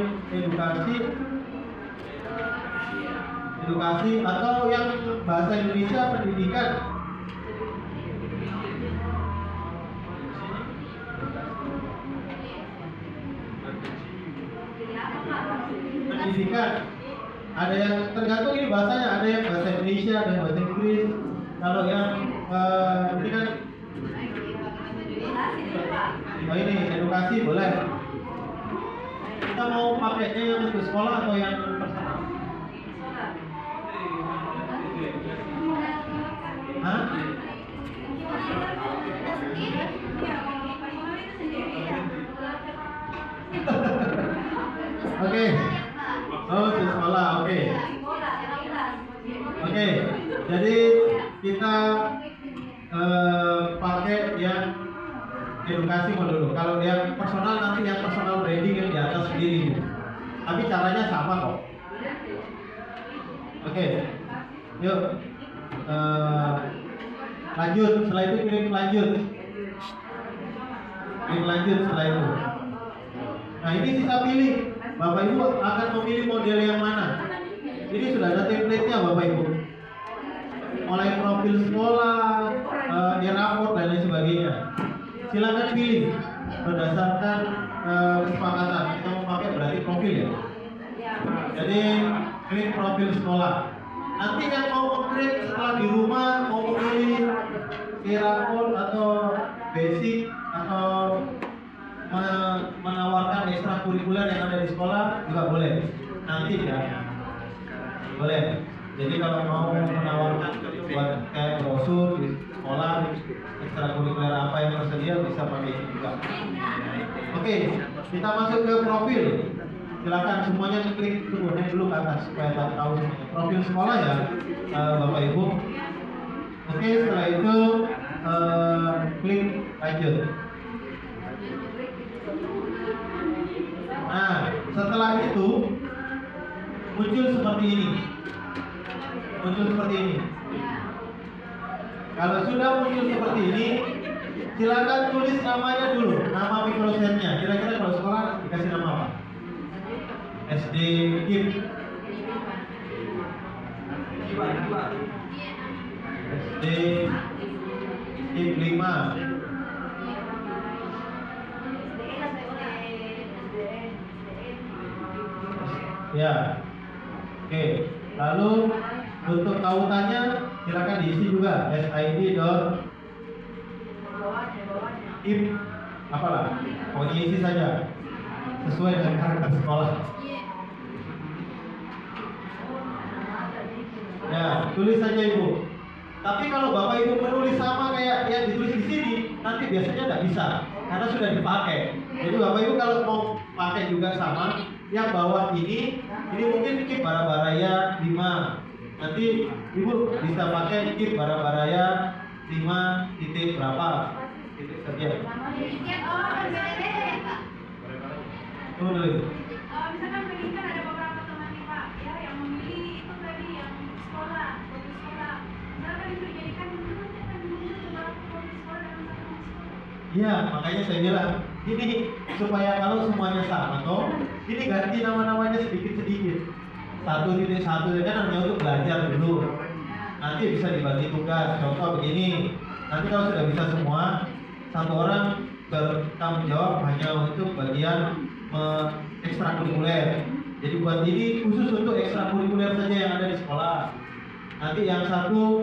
edukasi atau yang bahasa Indonesia pendidikan. Pendidikan ada yang tergantung ini bahasanya, ada yang bahasa Indonesia, ada yang bahasa Inggris. Kalau yang ini kan ini edukasi boleh. Kita mau pakainya yang untuk sekolah atau yang personal? Hah? Oke. Oh, di sekolah. Oke. Oke. Jadi kita pakai yang edukasi dulu. Kalau yang personal nanti yang personal branding yang di atas sendiri. Tapi caranya sama kok. Oke. Yuk. Lanjut. Setelah itu klik lanjut. Klik lanjut setelah itu. Nah, ini sisa pilih. Bapak Ibu akan memilih model yang mana? Ini sudah ada template-nya Bapak Ibu. Mulai profil sekolah, e-raport dan lain sebagainya. Silakan pilih berdasarkan kesepakatan. Kita mau pakai berarti profil ya. Jadi klik profil sekolah. Nanti yang mau meng-create setelah di rumah mau memilih e-raport atau basic atau menawarkan ekstrakurikuler yang ada di sekolah juga boleh. Nanti ya. Boleh. Jadi kalau mau menawarkan buat kayak brosur di sekolah, ekstrakurikuler apa yang tersedia bisa pakai ini juga. Oke, kita masuk ke profil. Silakan semuanya klik turunnya dulu ke atas supaya tahu semuanya. Profil sekolah ya, Bapak Ibu. Oke, setelah itu klik lanjut. Nah, setelah itu muncul seperti ini. Kalau sudah muncul seperti ini, silakan tulis namanya dulu, nama microsetnya. Kira-kira kalau sekolah dikasih nama apa? SD KIP. SD KIP 5. Ya. Oke. Lalu untuk tautannya silakan diisi juga sid.ip apalah. Pokoknya isi saja sesuai dengan karakter sekolah. Ya, tulis saja Ibu. Tapi kalau Bapak Ibu menulis sama kayak yang ditulis di sini, nanti biasanya tidak bisa karena sudah dipakai. Jadi Bapak Ibu kalau mau pakai juga sama, yang bawah ini mungkin KIP Barabaraya 5. Nanti Ibu bisa pakai KIP Barabaraya 5 titik berapa? Titik sekian. Tulis. Misalkan begini kan ada beberapa teman nih Pak, ya yang memilih itu tadi yang sekolah, foto sekolah. Misalkan itu dijadikan dulu nanti akan muncul beberapa foto sekolah dalam satu sekolah. Iya, makanya saya bilang ini supaya kalau semuanya sama toh, ini ganti nama-namanya sedikit-sedikit. 1.1 kan hanya untuk belajar dulu. Nanti bisa dibagi tugas. Contoh begini. Nanti kalau sudah bisa semua, satu orang bertanggung jawab hanya untuk bagian ekstrakurikuler. Jadi buat ini khusus untuk ekstrakurikuler saja yang ada di sekolah. Nanti yang satu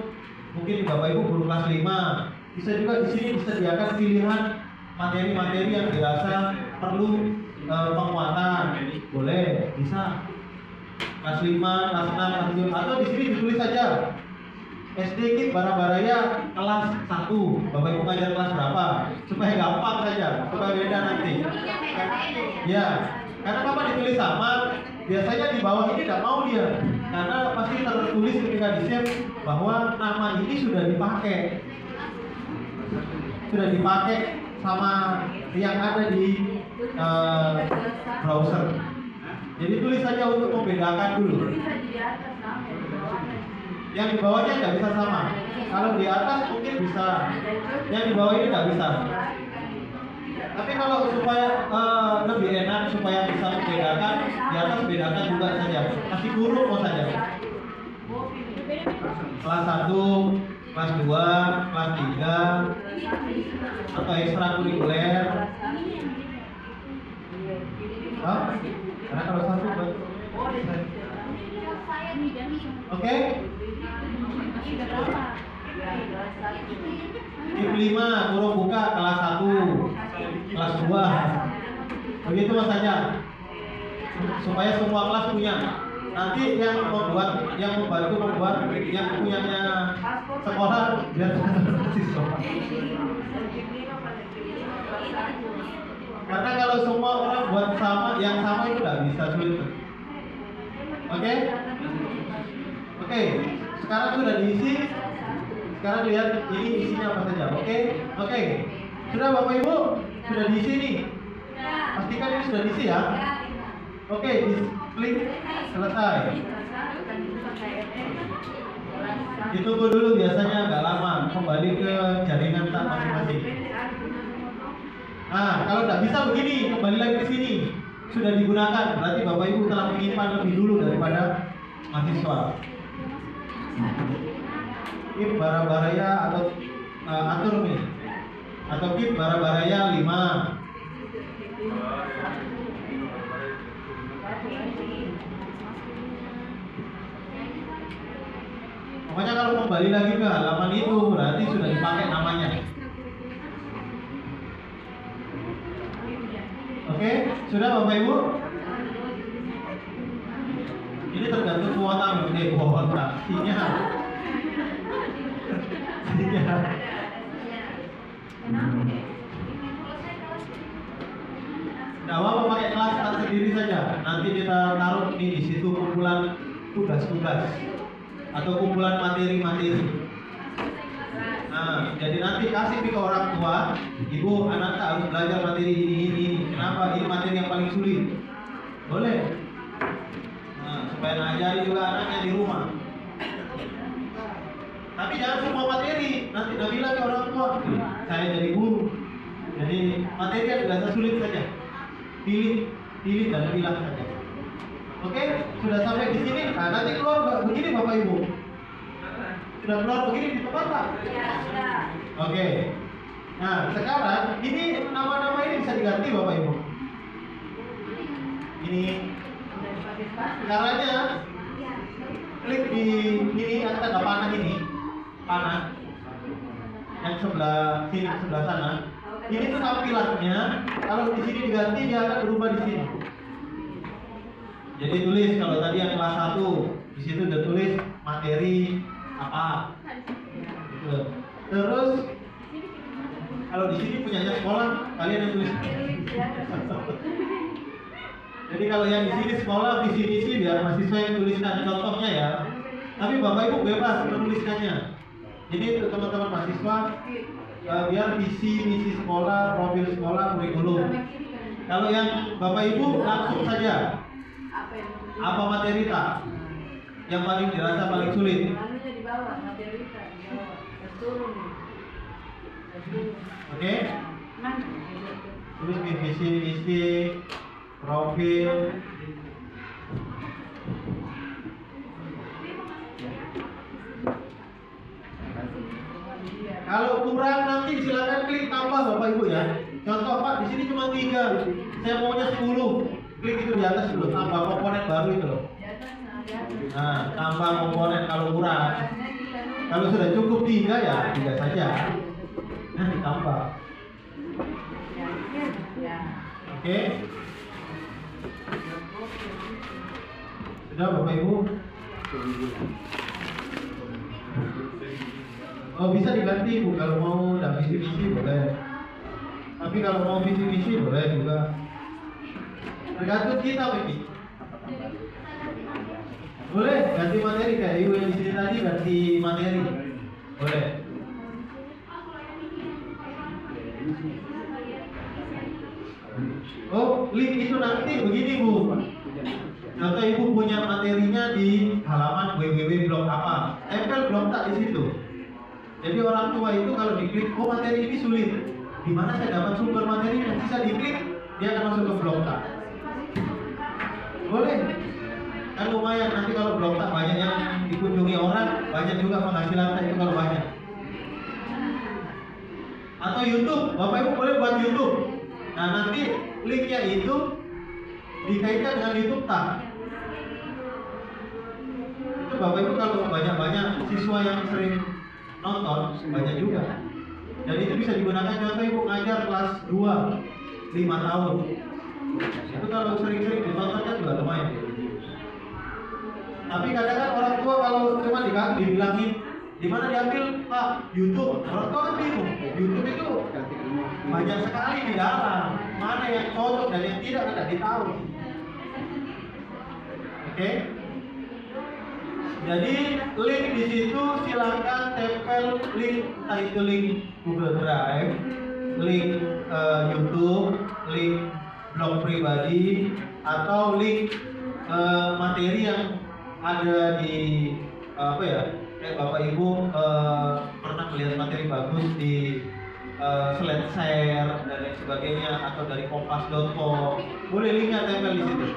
mungkin Bapak Ibu guru kelas 5. Bisa juga di sini disediakan pilihan materi-materi yang dirasa perlu penguatan. Boleh, bisa. Kelas 5, kelas 6, kelas 7, atau di sini ditulis saja SD KIP Barabaraya kelas 1. Bapak Ibu ngajar kelas berapa? Supaya gampang saja, supaya beda nanti. Ya, karena Bapak ditulis sama, biasanya di bawah ini tidak mau dia, karena pasti tertulis ketika di save bahwa nama ini sudah dipakai sama yang ada di browser. Jadi tulis saja untuk membedakan dulu. Yang di bawahnya nggak bisa sama. Kalau di atas mungkin bisa. Yang di bawah ini nggak bisa. Tapi kalau supaya lebih enak, supaya bisa membedakan, di atas bedakan juga saja. Kasih huruf mau saja. Kelas 1, kelas 2, kelas 3, atau ekstrakurikuler. Karena kalau satu oke. KIP 5 kurung buka kelas 1, kelas 2. Begitu Mas saja. Supaya semua kelas punya. Nanti yang membantu membuat yang punyanya sekolah biar siswa. Karena kalau semua orang buat sama, yang sama itu nggak bisa, sulit. Oke? Oke, sekarang sudah diisi. Sekarang lihat ini isinya apa saja. Oke. Sudah Bapak Ibu? Sudah diisi nih? Pastikan ini sudah diisi ya? Oke, klik selesai. Ditunggu dulu, biasanya agak lama. Kembali ke jaringan tak masing-masing. Nah, kalau tidak bisa begini, kembali lagi ke sini. Sudah digunakan, berarti Bapak Ibu telah menyimpan lebih dulu daripada mahasiswa. Kip Barabaraya atau atur nih. Atau kip Barabaraya 5. Pokoknya kalau kembali lagi ke halaman itu berarti sudah dipakai namanya. Oke, sudah Bapak Ibu? Ini tergantung kuota, kuota sinyal. Nah, Bapak pakai kelas sendiri saja. Nanti kita taruh di situ kumpulan tugas-tugas atau kumpulan materi-materi. Nah, jadi nanti kasih ke orang tua, ibu, anak harus belajar materi ini. Kenapa? Ini materi yang paling sulit. Boleh. Nah, supaya ngajari juga anaknya di rumah. Tapi jangan semua materi. Nanti udah bilang ke orang tua, saya jadi guru. Jadi materi yang biasa sulit saja. Pilih dan bilang saja. Oke, sudah sampai di sini. Nah, nanti keluar begini Bapak Ibu. Sudah keluar begini di tempat Pak? Ya, sudah. Oke. Nah, sekarang ini nama-nama ini bisa diganti Bapak Ibu. Ini caranya klik di ini ada panah ini. Panah yang sebelah sini, sebelah sana. Ini tuh tampilannya. Kalau di sini diganti dia akan berubah di sini. Jadi tulis kalau tadi yang kelas 1 di situ udah tulis materi apa. Gitu. Terus kalau di sini punyanya sekolah, kalian yang tulis. Jadi kalau yang di sini sekolah, visi misi biar mahasiswa yang tuliskan contohnya ya. Tapi Bapak Ibu bebas menuliskannya. Jadi untuk teman-teman mahasiswa biar visi misi sekolah, profil sekolah, kurikulum. Kalau yang Bapak Ibu langsung saja. Apa materi tak? Yang paling dirasa paling sulit? Oke? Tulis visi misi, profil. Kalau kurang nanti silakan klik tambah Bapak Ibu ya. Contoh Pak, di sini cuma 3. Saya maunya 10. Klik itu di atas dulu, tambah komponen baru itu loh. Nah, tambah komponen kalau kurang. Kalau sudah cukup 3 ya 3 saja. Nah, ditambah. Oke. Sudah Bapak Ibu? Oh, bisa diganti Bu, kalau mau dan visi misi boleh. Tapi kalau mau visi misi boleh juga. Tergantung kita ini. Boleh ganti materi kayak ibu yang di sini tadi ganti materi. Boleh. Oh, link itu nanti begini Bu. Contoh ibu punya materinya di halaman www.blog apa, tempel blog tak di situ. Jadi orang tua itu kalau diklik, oh materi ini sulit. Di mana saya dapat sumber materi yang bisa diklik, dia akan masuk ke blog tak. Boleh. Kan lumayan nanti kalau blog tak banyak yang dikunjungi orang, banyak juga penghasilan tak itu kalau banyak. Atau YouTube, Bapak Ibu boleh buat YouTube. Nah nanti linknya itu dikaitkan dengan YouTube tak. Itu Bapak Ibu kalau banyak-banyak siswa yang sering nonton banyak juga. Dan itu bisa digunakan contoh Ibu ngajar kelas 2 5 tahun. Itu kalau sering-sering ditontonnya juga lumayan. Tapi kadang-kadang orang tua kalau cuma dibilangin di mana diambil Pak YouTube, orang tua kan bingung. YouTube itu banyak sekali di dalam. Mana yang cocok dan yang tidak kan tidak tahu. Oke? Jadi link di situ silakan tempel link, entah itu link Google Drive, link YouTube, link blog pribadi, atau link materi yang ada di apa ya? Bapak Ibu pernah melihat materi bagus di SlideShare dan lain sebagainya, atau dari kompas.com, boleh linknya tempel di situ.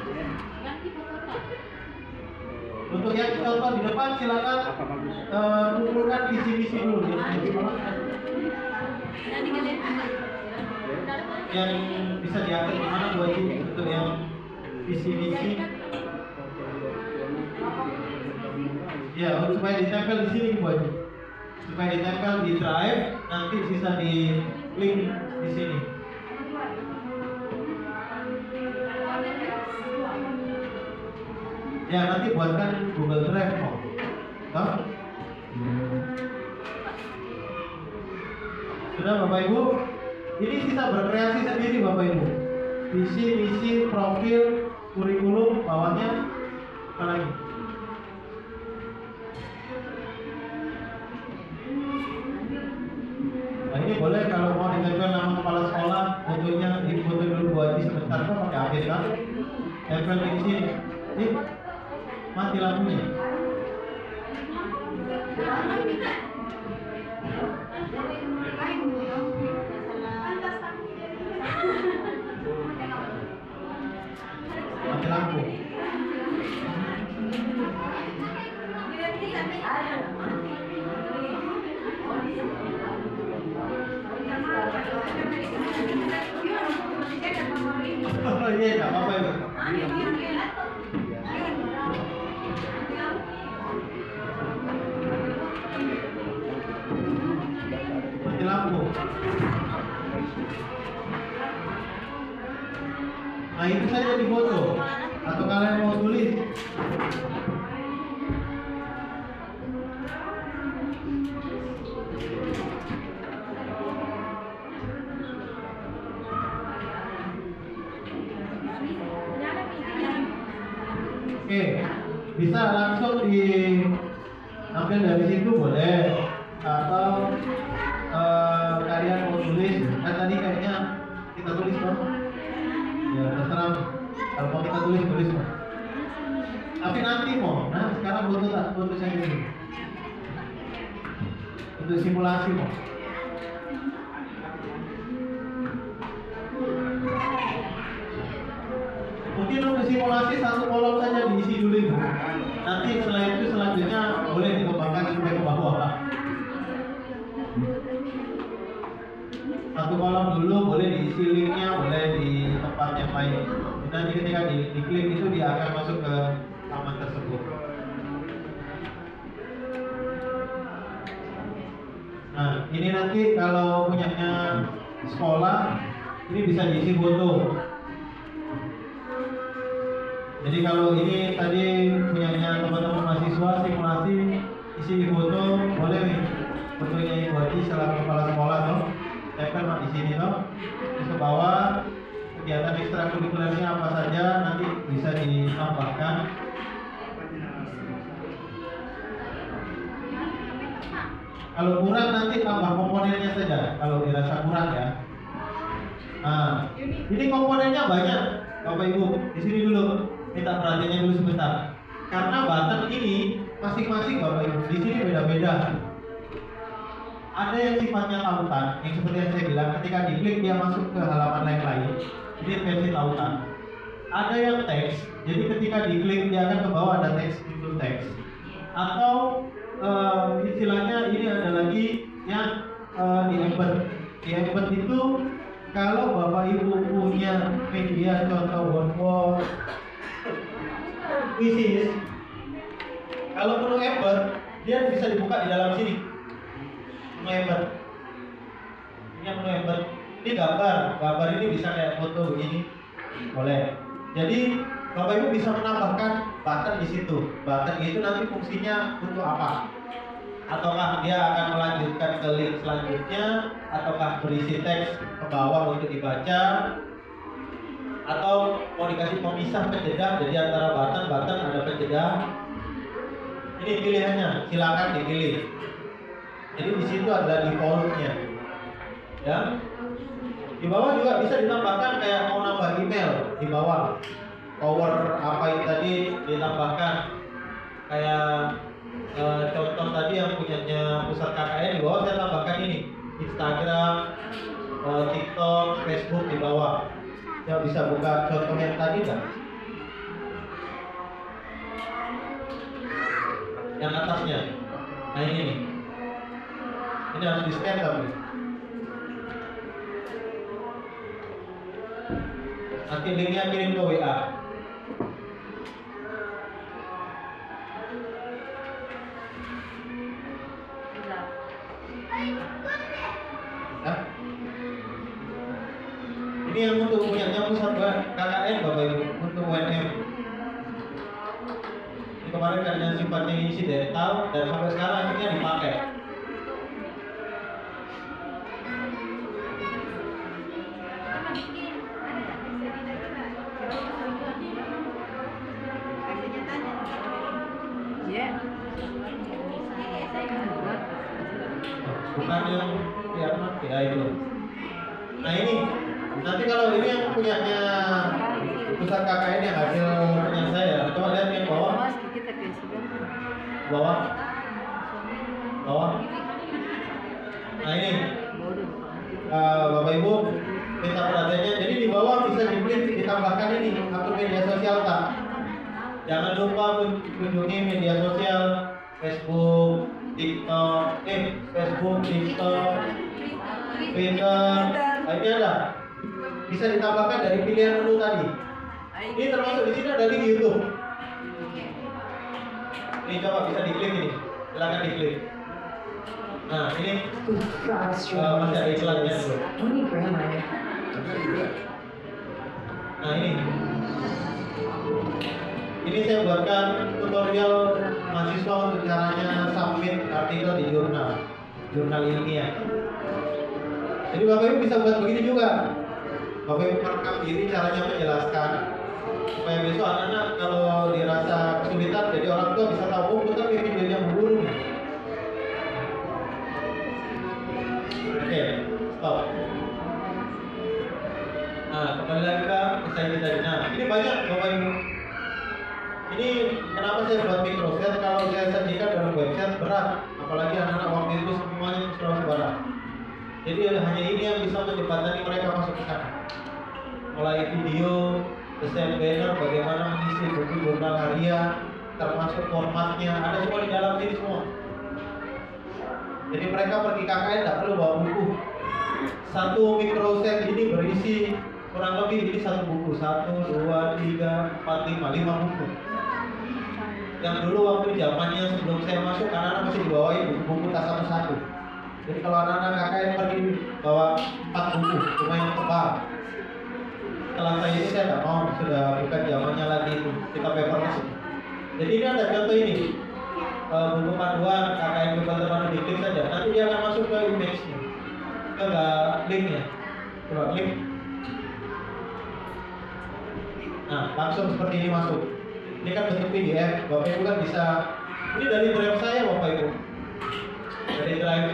Untuk yang contoh di depan silakan kumpulkan visi-visi dulu ya. Yang bisa diatur gimana buat ini untuk yang visi-visi. Ya, supaya ditempel di sini buat. Supaya ditempel di drive, nanti sisa di link di sini. Ya, nanti buatkan Google Drive kok. Toh? Sudah Bapak Ibu? Ini sisa berkreasi sendiri Bapak Ibu. Visi, misi, profil, kurikulum, bawahnya apa lagi? Nah, ini boleh kalau mau ditempel nama kepala sekolah, fotonya difoto dulu buat sebentar kok pakai HP kan? Tempel di sini. Ini mati lampunya. Mati lampu. Oh iya, nggak apa-apa ya. Mati lampu. Nah itu saja di foto. Atau kalian mau tulis? Oke, bisa langsung diambil dari situ boleh, atau kalian mau tulis, kan tadi kayaknya kita tulis kok. Ya terserah, kalau mau kita tulis kok. Tapi nanti mau, nah sekarang foto saya dulu. Untuk simulasi mau. Mungkin untuk simulasi satu kolom saja diisi dulu Ibu. Nanti selain itu selanjutnya boleh dikembangkan sampai ke bawah. Satu kolom dulu boleh diisi linknya, boleh di tempat yang lain. Nanti ketika diklik itu dia akan masuk ke taman tersebut. Nah ini nanti kalau punyanya sekolah ini bisa diisi foto. Jadi kalau ini tadi punyanya teman-teman mahasiswa simulasi isi foto, boleh nih fotonya Ibu Haji selaku kepala sekolah toh, tempel di sini toh, terus ke bawah kegiatan ekstrakurikulernya apa saja nanti bisa ditambahkan. Kalau kurang nanti tambah komponennya saja kalau dirasa kurang ya. Nah ini komponennya banyak Bapak Ibu, di sini dulu. Minta perhatiannya dulu sebentar. Karena button ini masing-masing Bapak Ibu di sini beda-beda. Ada yang sifatnya tautan, yang seperti yang saya bilang, ketika diklik dia masuk ke halaman yang lain. Ini versi tautan. Ada yang teks, jadi ketika diklik dia akan ke bawah ada teks itu teks. Atau istilahnya ini ada lagi yang di embed. Di embed itu kalau Bapak Ibu punya media contoh Word, Quizzes, kalau perlu embed, dia bisa dibuka di dalam sini. Menu embed. Ini menu embed. Ini gambar ini bisa kayak foto begini, boleh. Jadi Bapak Ibu bisa menambahkan button di situ. Button itu nanti fungsinya untuk apa? ataukah dia akan melanjutkan ke link selanjutnya, ataukah berisi teks ke bawah untuk dibaca, atau mau dikasih pemisah penjeda, jadi antara button ada penjeda. Ini pilihannya, silakan dipilih. Jadi di situ adalah defaultnya, ya. Di bawah juga bisa ditambahkan kayak mau nambah email di bawah. Power apa itu tadi ditambahkan kayak contoh tadi yang punyanya pusat KKN di bawah saya tambahkan ini Instagram, TikTok, Facebook di bawah. Ya bisa buka contoh yang tadi kan? Yang atasnya. Nah ini nih. Ini harus di scan tapi. Nanti linknya kirim ke WA. Nah, ini yang untuk punyanya pusat KKN Bapak Ibu, untuk UNM. Ini kemarin karena sifatnya insidental dan sampai sekarang akhirnya dipakai. Bukan yang ya itu. Nah ini nanti kalau ini yang punyanya pusat KKN yang hasil punya saya, coba lihat yang bawah. Bawah. Nah ini Bapak Ibu minta perhatiannya. Jadi di bawah bisa diklik ditambahkan ini akun media sosial tak. Jangan lupa kunjungi media sosial Facebook, TikTok, Twitter. Ini ada. Bisa ditambahkan dari pilihan menu tadi. Ini termasuk di sini ada link YouTube. Ini coba bisa diklik ini. Silakan diklik. Nah ini masih ada iklannya dulu. Nah ini saya buatkan tutorial mahasiswa untuk caranya submit artikel di jurnal ilmiah. Jadi Bapak Ibu bisa buat begini juga. Bapak Ibu merekam diri caranya menjelaskan supaya besok anak-anak kalau dirasa kesulitan, jadi orang tua bisa tahu putar videonya berburu nih. Oke, stop. Nah, kembali lagi ke saya tadi. Nah, ini banyak Bapak Ibu. Ini kenapa saya buat microset? Kalau saya sajikan dalam website berat, apalagi anak-anak waktu itu semuanya di Sulawesi Barat. Jadi hanya ini yang bisa menjembatani mereka masuk ke sana. Mulai video, desain banner, bagaimana mengisi buku jurnal harian, termasuk formatnya, ada semua di dalam ini semua. Jadi mereka pergi KKN tidak perlu bawa buku. Satu microset ini berisi kurang lebih ini satu buku, 1, 2, 3, 4, 5 buku. Yang dulu waktu zamannya sebelum saya masuk, anak-anak masih dibawain buku-buku tas satu-satu. Jadi kalau anak-anak KKN pergi bawa 4 buku, cuma yang tebal. Setelah saya ini saya tidak mau, sudah bukan zamannya lagi itu, kita paperless. Jadi ini ada contoh ini, buku panduan KKN Kabupaten diklik saja, nanti dia akan masuk ke image-nya, ke linknya. Coba klik. Nah, langsung seperti ini masuk. Ini kan bentuk PDF, Bapak Ibu kan bisa. Ini dari drive saya Bapak Ibu. Dari drive.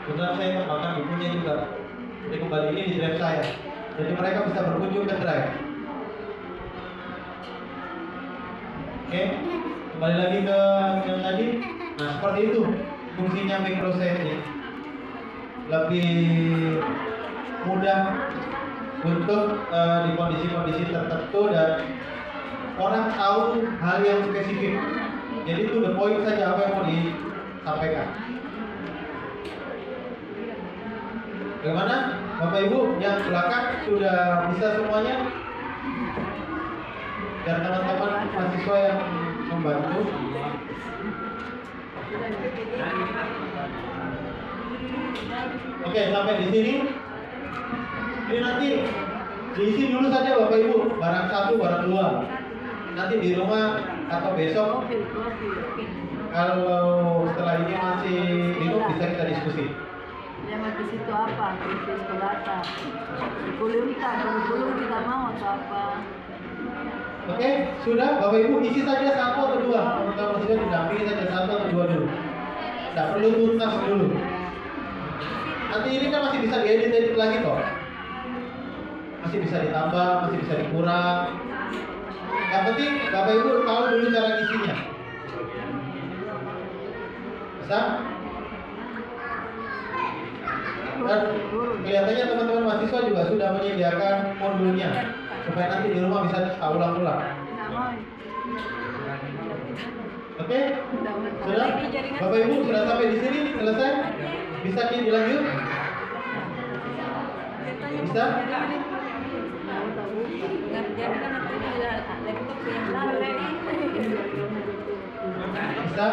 Benar saya tambahkan bukunya juga. Jadi kembali ini di drive saya. Jadi mereka bisa berkunjung ke drive. Oke, kembali lagi ke yang tadi. Nah seperti itu fungsinya microset ini. Lebih mudah untuk di kondisi-kondisi tertentu dan orang tahu hal yang spesifik. Jadi itu the point saja apa yang mau disampaikan. Bagaimana Bapak Ibu yang belakang sudah bisa semuanya? Dan teman-teman mahasiswa yang membantu. Oke, sampai di sini. Ini nanti diisi dulu saja Bapak Ibu, barang 1, barang 2. Nanti di rumah atau besok Kalau setelah ini masih bingung bisa kita diskusi. Yang habis itu apa? Krisis kolata. Kurikulum kita mau atau apa? Oke, sudah Bapak Ibu isi saja satu atau dua. Teman-teman presiden didampingi saja satu atau dua dulu. Tidak perlu tuntas dulu. Nanti ini kan masih bisa diedit lagi kok. Masih bisa ditambah, masih bisa dikurang. Yang penting Bapak Ibu tahu dulu cara isinya. Bisa? Dan kelihatannya teman-teman mahasiswa juga sudah menyediakan modulnya supaya nanti di rumah bisa ulang-ulang. Oke? Sudah? Bapak Ibu sudah sampai di sini selesai? Bisa dilanjut? Bisa? Bisa?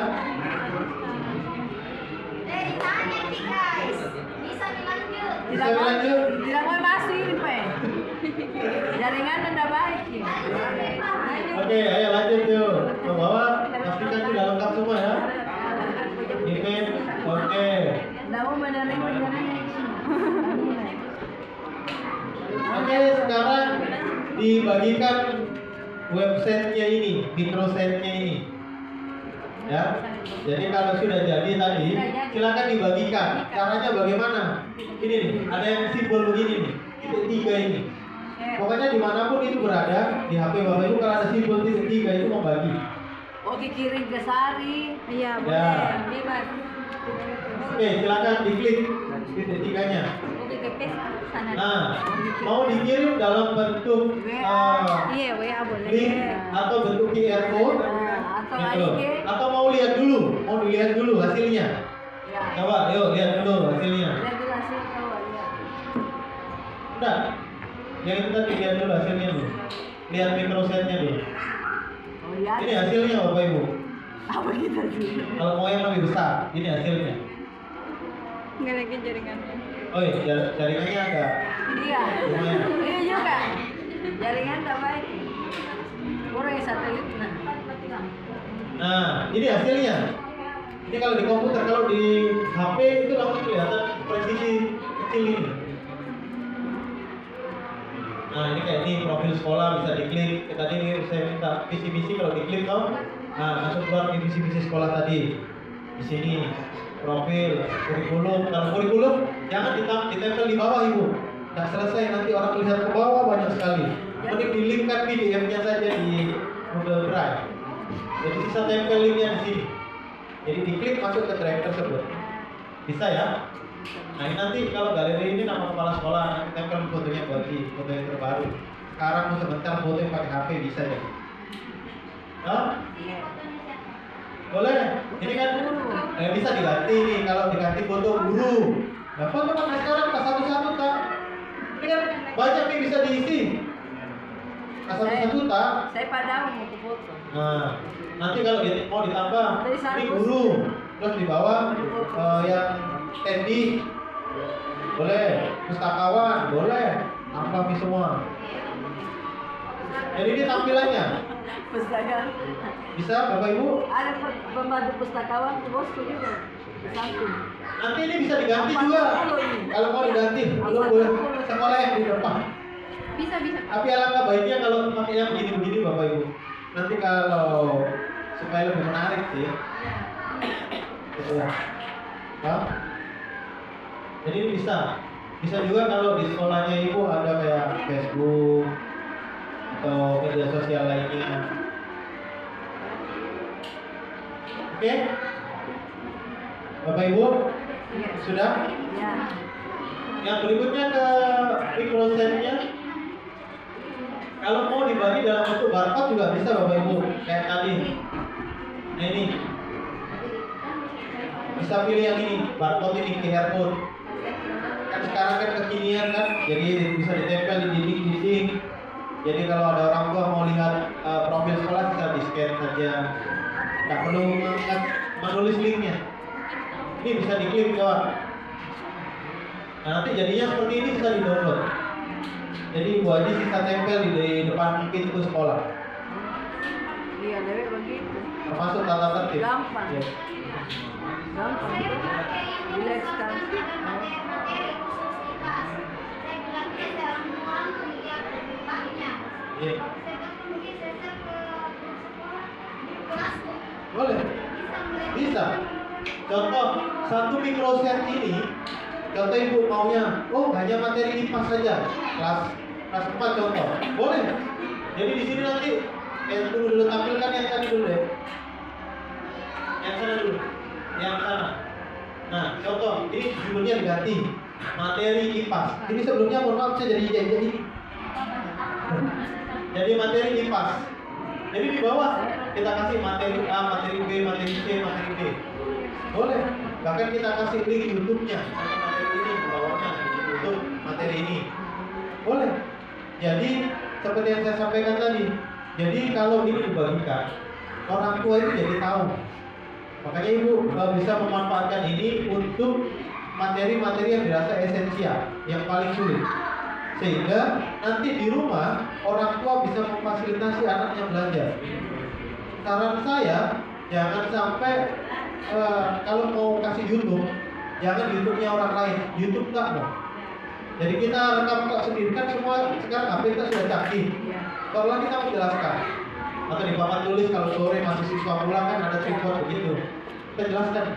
Ditanya nih guys, bisa dilanjut. Bisa dilanjut? Tidak mau masih ini Pak. Jaringan anda baik ya. Oke, ayo lanjut yuk. Ke bawah, pastikan sudah lengkap semua ya. Email, oke. Tidak mau menerima jaringan. Oke, sekarang dibagikan websitenya ini, microsite-nya ini. Ya, jadi kalau sudah jadi tadi, silakan dibagikan. Caranya bagaimana? Ini nih, ada yang simbol begini nih, titik 3 ini. Pokoknya dimanapun itu berada di HP Bapak Ibu, kalau ada simbol titik 3 itu membagi. Oke, kirim ke Sari. Iya, boleh. Ya. Bebas. Oke, silakan diklik titik 3-nya. Oke, ke sana. Nah, mau dikirim dalam bentuk Iya, WA boleh. link atau bentuk QR code, Atau gitu. IG. Atau mau lihat dulu, mau dilihat dulu hasilnya. Ya. Coba, yuk lihat dulu hasilnya. Lihat dulu hasil kau ya. Udah, yang itu tadi lihat dulu hasilnya dulu. Lihat microsite-nya dulu. Oh ya. Ini hasilnya Bapak Ibu. Apa kita sih? Kalau mau yang lebih besar, ini hasilnya. Nggak lagi jaringannya. Oh iya, jaringannya agak Iya. lumayan. Ini juga. Jaringan tak baik. Kurang satelit nah. Nah, ini hasilnya. Ini kalau di komputer, kalau di HP itu langsung kelihatan presisi kecil ini. Nah, ini kayak ini profil sekolah bisa diklik. Tadi ini saya minta visi-misi kalau diklik toh. Nah, langsung keluar di visi-misi sekolah tadi. Di sini profil, kurikulum. Kalau kurikulum jangan ditempel di bawah Ibu. Nah, selesai nanti orang melihat ke bawah banyak sekali. Mending dilingkan PDF-nya saja di Google Drive. Jadi bisa tempel linknya di sini. Jadi diklik masuk ke drive tersebut. Bisa ya? Nah ini nanti kalau galeri ini nama kepala sekolah, nanti tempel fotonya bagi foto yang terbaru. Sekarang mau sebentar foto yang pakai HP bisa ya? Oh? Boleh? Ini kan bisa diganti nih kalau diganti foto guru. Nah foto pakai sekarang tak satu-satu tak? Ini kan banyak nih bisa diisi. Tak satu-satu tak? Saya padahal mau ke foto. Nah, nanti kalau mau ditambah, ini guru, terus di bawah yang standing, boleh, pustakawan, boleh, apa semua. Jadi ini tampilannya, Pustaka. bisa Bapak Ibu. Ada pembantu pustakawan bosku juga. Di samping. Nanti ini bisa diganti juga. Kalau mau diganti, lu boleh sekolah yang di depan. Bisa. Tapi alangkah baiknya kalau pakai yang begini-begini Bapak Ibu. Nanti kalau supaya lebih menarik sih. Gitu ya. Ya. Jadi ini bisa. Bisa juga kalau di sekolahnya Ibu ada kayak Facebook atau media sosial lainnya. Oke? Bapak Ibu, sudah? Ya. Yang berikutnya ke microsite-nya. Kalau mau dibagi dalam bentuk barcode juga bisa Bapak Ibu, kayak tadi. Nah ini, bisa pilih yang ini, barcode ini, QR code. Kan sekarang kan kekinian kan, jadi bisa ditempel di dinding-dinding. Jadi kalau ada orang tua mau lihat profil sekolah bisa di-scan saja. Nggak perlu menulis linknya. Ini bisa diklik kawan. Nah nanti jadinya seperti ini bisa di-download. Jadi Bu Haji sisa tempel di depan pintu sekolah. Iya, dewek begitu. Termasuk tata tertib. Gampang. Ya. Gampang itu. Relax kan. Iya. Boleh. Bisa. Contoh satu mikroset ini, contoh ibu maunya, hanya materi IPA saja, kelas 4 contoh, boleh. Jadi di sini nanti dulu tampilkan yang tadi dulu deh, yang sana dulu, yang sana. Nah, contoh ini judulnya diganti materi IPA. Ini sebelumnya mohon maaf saya jadi materi IPA. Jadi di bawah kita kasih materi A, materi B, materi C, materi D. Boleh. Bahkan kita kasih link YouTube-nya. Materi ini di bawahnya YouTube materi ini. Boleh. Jadi seperti yang saya sampaikan tadi. Jadi kalau ini dibagikan, orang tua itu jadi tahu. Makanya ibu bisa memanfaatkan ini untuk materi-materi yang dirasa esensial, yang paling sulit. Sehingga nanti di rumah orang tua bisa memfasilitasi anaknya belajar. Saran saya, jangan sampai kalau mau kasih YouTube, jangan YouTube-nya orang lain, YouTube nggak mau. Jadi kita rekam kok sendiri, kan semua sekarang HP kita sudah canggih. Kalau kita menjelaskan atau di papan tulis kalau sore masih siswa pulang kan ada tripod begitu, kita jelaskan.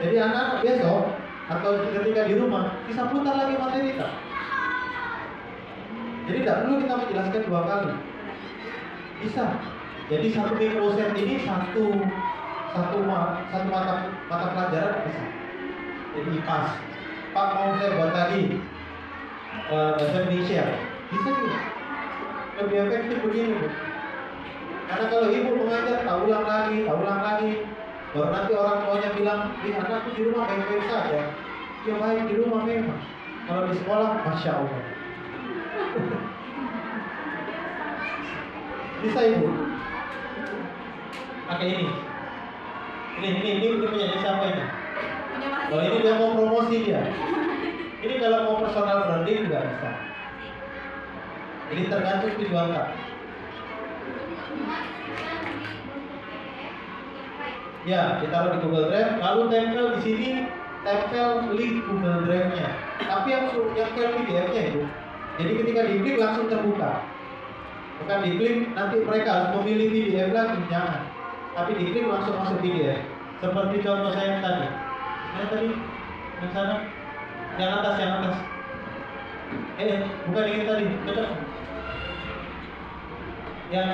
Jadi anak besok atau ketika di rumah bisa putar lagi materi kita. Jadi tidak perlu kita menjelaskan 2 kali. Bisa. Jadi satu mikroset ini satu mata pelajaran bisa. Jadi pas. Pak mau saya buat tadi bahasa Indonesia, bisa juga. Lebih efektif begini, Bu. Karena kalau ibu mengajar, tak ulang lagi, baru nanti orang tuanya bilang, anakku di rumah baik-baik saja. Ya baik di rumah memang. Kalau di sekolah, Masya Allah. Bisa ibu. Pakai ini. Ini punya siapa ini? Oh ini dia mau promosi dia. Ini kalau mau personal branding juga bisa. Jadi tergantung tujuan Kak. Ya, ditaruh di Google Drive, lalu tempel di sini, tempel link Google Drive-nya. Tapi yang file PDF-nya itu. Jadi ketika diklik langsung terbuka. Bukan diklik nanti mereka harus memilih PDF lagi, jangan. Tapi diklik langsung masuk PDF. Seperti contoh saya yang tadi. Yang tadi, yang sana, yang atas. Bukan yang tadi, betul. Yang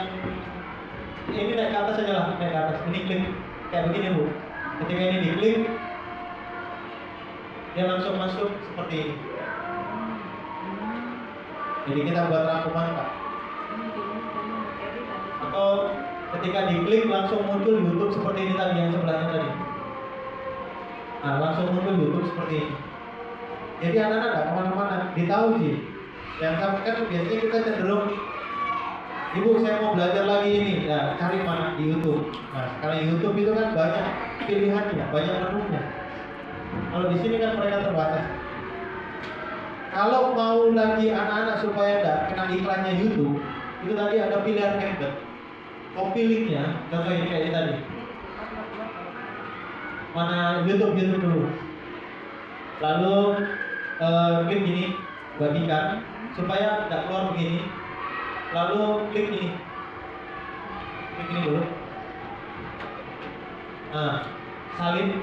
ini naik ke atas saja lah, naik ke atas. Ini klik kayak begini Bu. Ketika ini diklik, dia langsung masuk seperti ini. Jadi kita buat rangkuman Pak. Atau ketika diklik langsung muncul YouTube seperti ini tadi, yang sebelahnya tadi. Nah, langsung muncul YouTube seperti ini. Jadi anak-anak nggak kemana-mana, ditahu sih. Yang kan biasanya kita cenderung, Ibu saya mau belajar lagi ini, nah cari mana di YouTube. Nah, karena YouTube itu kan banyak pilihannya, banyak menunya. Kalau di sini kan mereka terbatas. Kalau mau lagi anak-anak supaya nggak kena iklannya YouTube, itu tadi ada pilihan embed. Copy linknya, contoh ini kayak tadi. Mana YouTube dulu. Lalu klik ini, bagikan supaya nggak keluar begini. Lalu klik ini dulu. Nah, salin.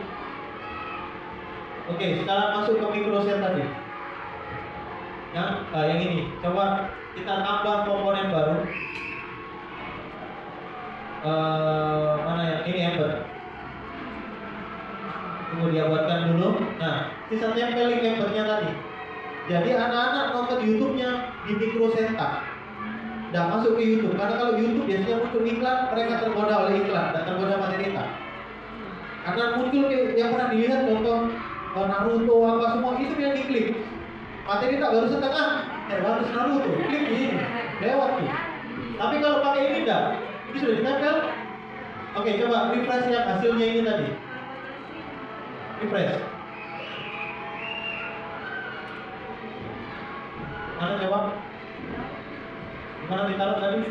Oke, sekarang masuk ke microset tadi. Yang ini, coba kita tambah komponen baru. Mana yang ini embed? Tunggu dia buatkan dulu. Nah, sisa tempel link embednya tadi. Jadi anak-anak nonton YouTube-nya di microset nggak masuk ke YouTube, karena kalau YouTube biasanya muncul iklan, mereka tergoda oleh iklan dan tergoda materi kita. Karena muncul yang pernah dilihat contoh Naruto apa semua itu yang diklik. Materi tak baru setengah, harus Naruto, klik ini, lewat tuh. Tapi kalau pakai ini enggak, ini sudah ditempel. Oke, coba refresh yang hasilnya ini tadi. Refresh. Mana coba? Mana ditaruh tadi?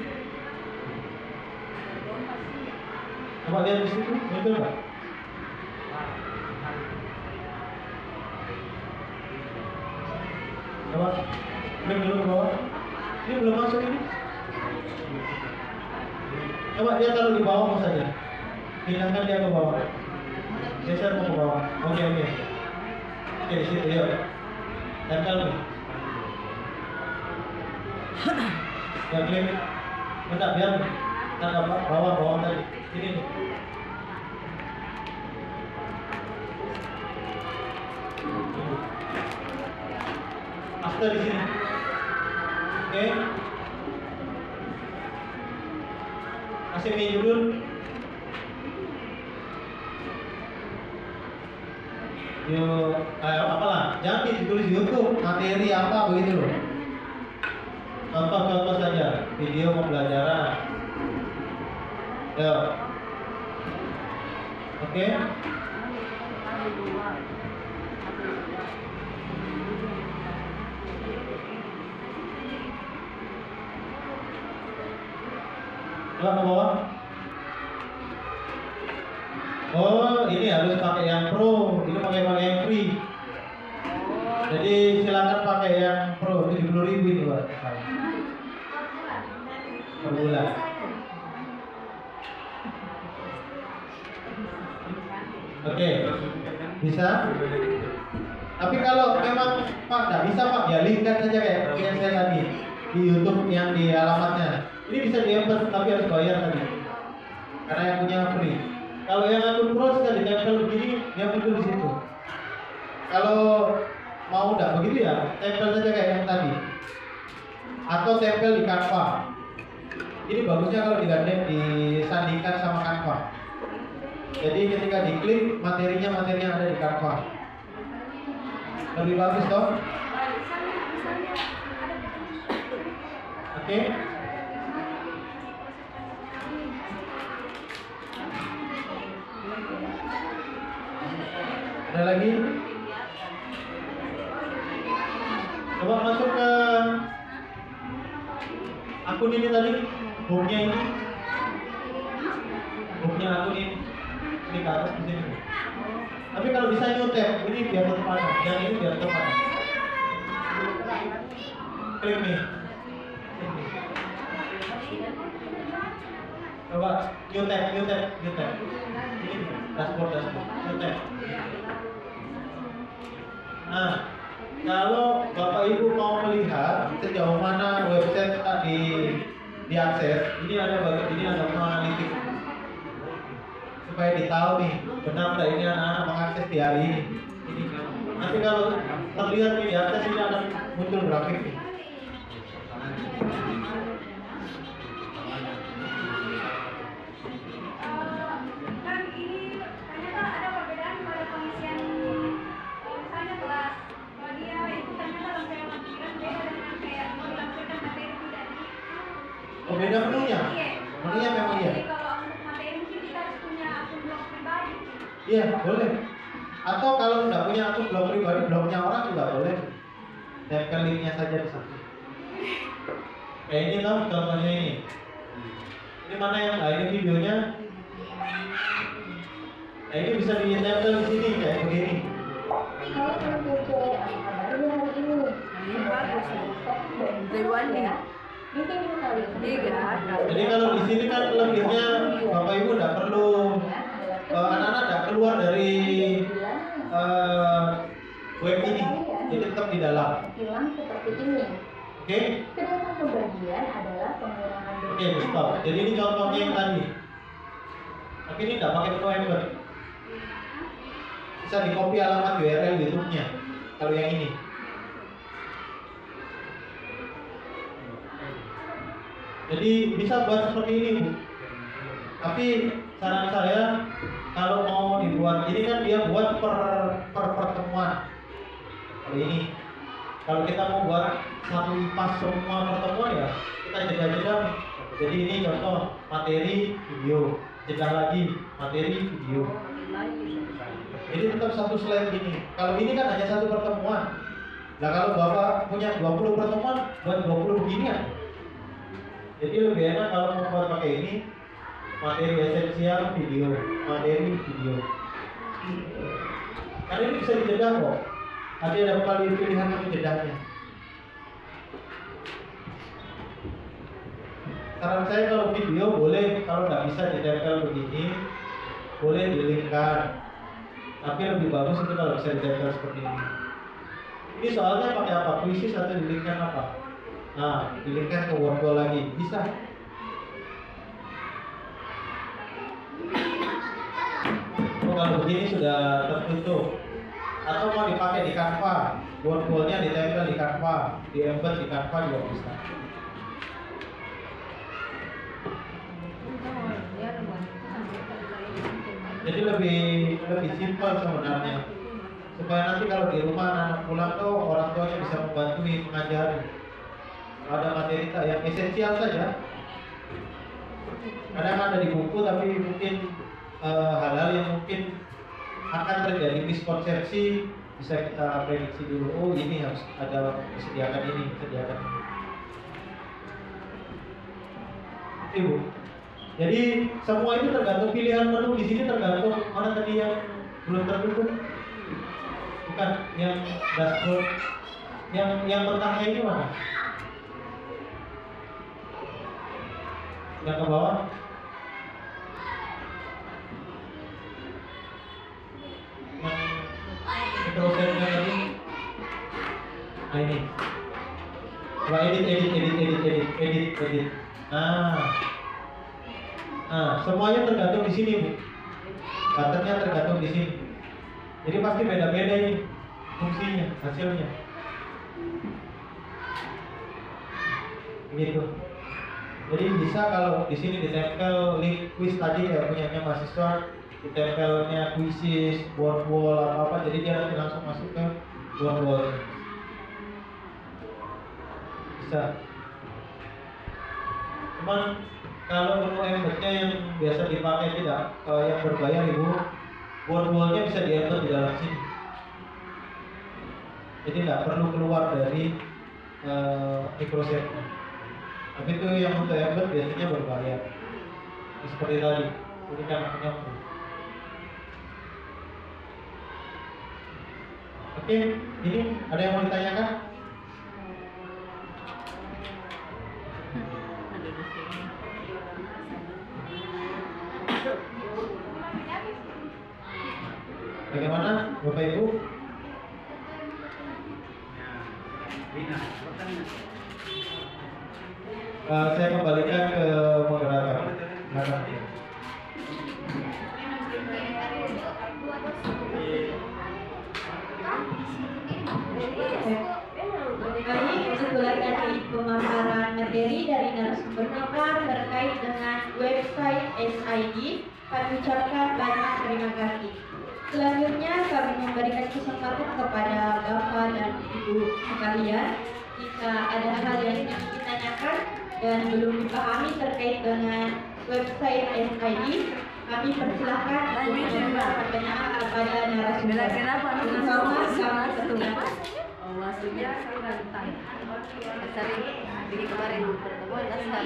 Coba lihat di situ, muncul nggak? Coba, klik dulu ke bawah. Ini belum masuk ini. Coba dia taruh di bawah saja. Pindahkan dia ke bawah. Geser ke bawah. Oke. Oke, di situ yuk. Tempel nih. Ya klik. Bentar, biar kita bawah tadi. Ini nih. Master di sini. Oke. Kasih menu dulu. Yuk, apalah, jangan ditulis YouTube materi apa begitu loh. Contoh-contoh saja, video pembelajaran. Yuk. Oke. Coba ke bawah. Oh, ini harus pakai yang pro, ini pakai yang free. Jadi silakan pakai yang pro, 70.000 ini Pak. Per bulan. Oke, bisa. Tapi kalau memang Pak nggak bisa Pak, ya linkkan saja kayak yang saya tadi di YouTube yang di alamatnya. Ini bisa di-embed tapi harus bayar tadi. Karena yang punya free. Kalau yang akun pro sudah ditempel begini, dia muncul di situ. Kalau mau nggak begitu ya, tempel saja kayak yang tadi. Atau tempel di Canva. Ini bagusnya kalau digandeng disandingkan sama Canva. Jadi ketika diklik materinya ada di Canva. Lebih bagus toh? Oke. Ada lagi? Coba masuk ke akun ini tadi, booknya ini, booknya akun ini ke atas di sini. Tapi kalau bisa new tab, ini biar tetap ada, yang ini biar tetap ada. Klik nih. Coba new tab. Ini dashboard, new tab. Nah, kalau Bapak Ibu mau melihat sejauh mana website tadi diakses, ini ada analitik supaya ditahu nih benar nggak ini anak-anak mengakses di hari ini. Nanti kalau terlihat nih di atas ini akan muncul grafik nih. Kan ini ternyata ada perbedaan pada pengisian misalnya kelas. Kalau dia itu ternyata langsung matikan beda dengan kayak mau dilampirkan materi tidak di. Oh, beda menunya? Menunya memang iya. Jadi kalau untuk materi mungkin kita harus punya akun blog pribadi. Iya, boleh. Atau kalau nggak punya akun blog pribadi, blognya orang juga boleh. Tempel linknya saja di sana. Kayak ini loh, contohnya ini. Ini mana yang, nah ini videonya. Nah ini bisa ditempel di sini kayak begini. Ini bagus ya. Dewan ya. Jadi kalau di sini kan lebihnya Bapak Ibu nggak perlu anak-anak nggak keluar dari web ini, jadi tetap di dalam. Seperti ini. Oke? Sedangkan pembagian adalah pengurangan Oke, stop. Jadi ini contohnya yang tadi. Tapi ini nggak pakai embed. Bisa di copy alamat URL YouTube-nya. Kalau yang ini. Jadi bisa buat seperti ini, Bu. Tapi saran saya kalau mau dibuat, ini kan dia buat per pertemuan. Kalau ini, kalau kita mau buat satu pas semua pertemuan ya kita jeda-jeda. Jadi ini contoh materi video, jeda lagi materi video. Jadi tetap satu slide gini. Kalau ini kan hanya satu pertemuan. Nah kalau Bapak punya 20 pertemuan, buat 20 beginian. Jadi lebih enak kalau mau buat pakai ini, materi esensial video, materi video. Karena ini bisa dijedah kok. Ada kali pilihan untuk jedahnya. Saran saya kalau video boleh, kalau nggak bisa ditempel begini, boleh dilingkar. Tapi lebih bagus itu kalau bisa ditempel seperti ini. Ini soalnya pakai apa? Puisis atau dilingkar apa? Nah, dilingkar ke word wall lagi, bisa. Kalau begini sudah tertutup, atau mau dipakai di Canva, word wall-nya ditempel di Canva, di-embed di Canva juga bisa. Jadi lebih simpel sebenarnya, supaya nanti kalau di rumah anak pulang tuh orang tuanya bisa membantu mengajari. Ada materi yang esensial saja. Kadang ada di buku tapi mungkin hal-hal yang mungkin akan terjadi miskonsepsi bisa kita prediksi dulu. Oh ini harus ada disediakan ini, disediakan ini. Itu. Jadi semua itu tergantung pilihan menu di sini, tergantung mana tadi yang belum tertutup. Bukan yang dashboard, yang bertanya ini mana? Yang ke bawah. Mikrofilmnya tadi. Nah ini. Coba edit. Nah, semuanya tergantung di sini, Bu. Buttonnya tergantung di sini. Jadi pasti beda-beda ini fungsinya, hasilnya. Gitu. Jadi bisa kalau di sini ditempel link quiz tadi kayak punyanya mahasiswa, ditempelnya quizzes, word wall apa, jadi dia nanti langsung masuk ke word wall. Bisa. Cuman kalau menu embednya yang biasa dipakai tidak, yang berbayar Ibu, word wall-nya bisa di-embed di dalam sini. Jadi tidak perlu keluar dari Microsoft. Tapi itu yang untuk embed biasanya berbayar. Seperti tadi, ini kan namanya. Oke, ini ada yang mau ditanyakan? Bagaimana Bapak Ibu? Saya kembalikan ke moderator. Baik, kebetulan tadi pemaparan materi dari narasumber kita terkait dengan website SID. Kami ucapkan banyak terima kasih. Selanjutnya kami memberikan kesempatan kepada Bapak dan Ibu sekalian. Jika ada hal yang ingin ditanyakan dan belum dipahami terkait dengan website SID, kami persilahkan untuk menyampaikan pertanyaan kepada narasumber. Bersama kami persilahkan. Maksudnya sering jadi kemarin pertemuan dasar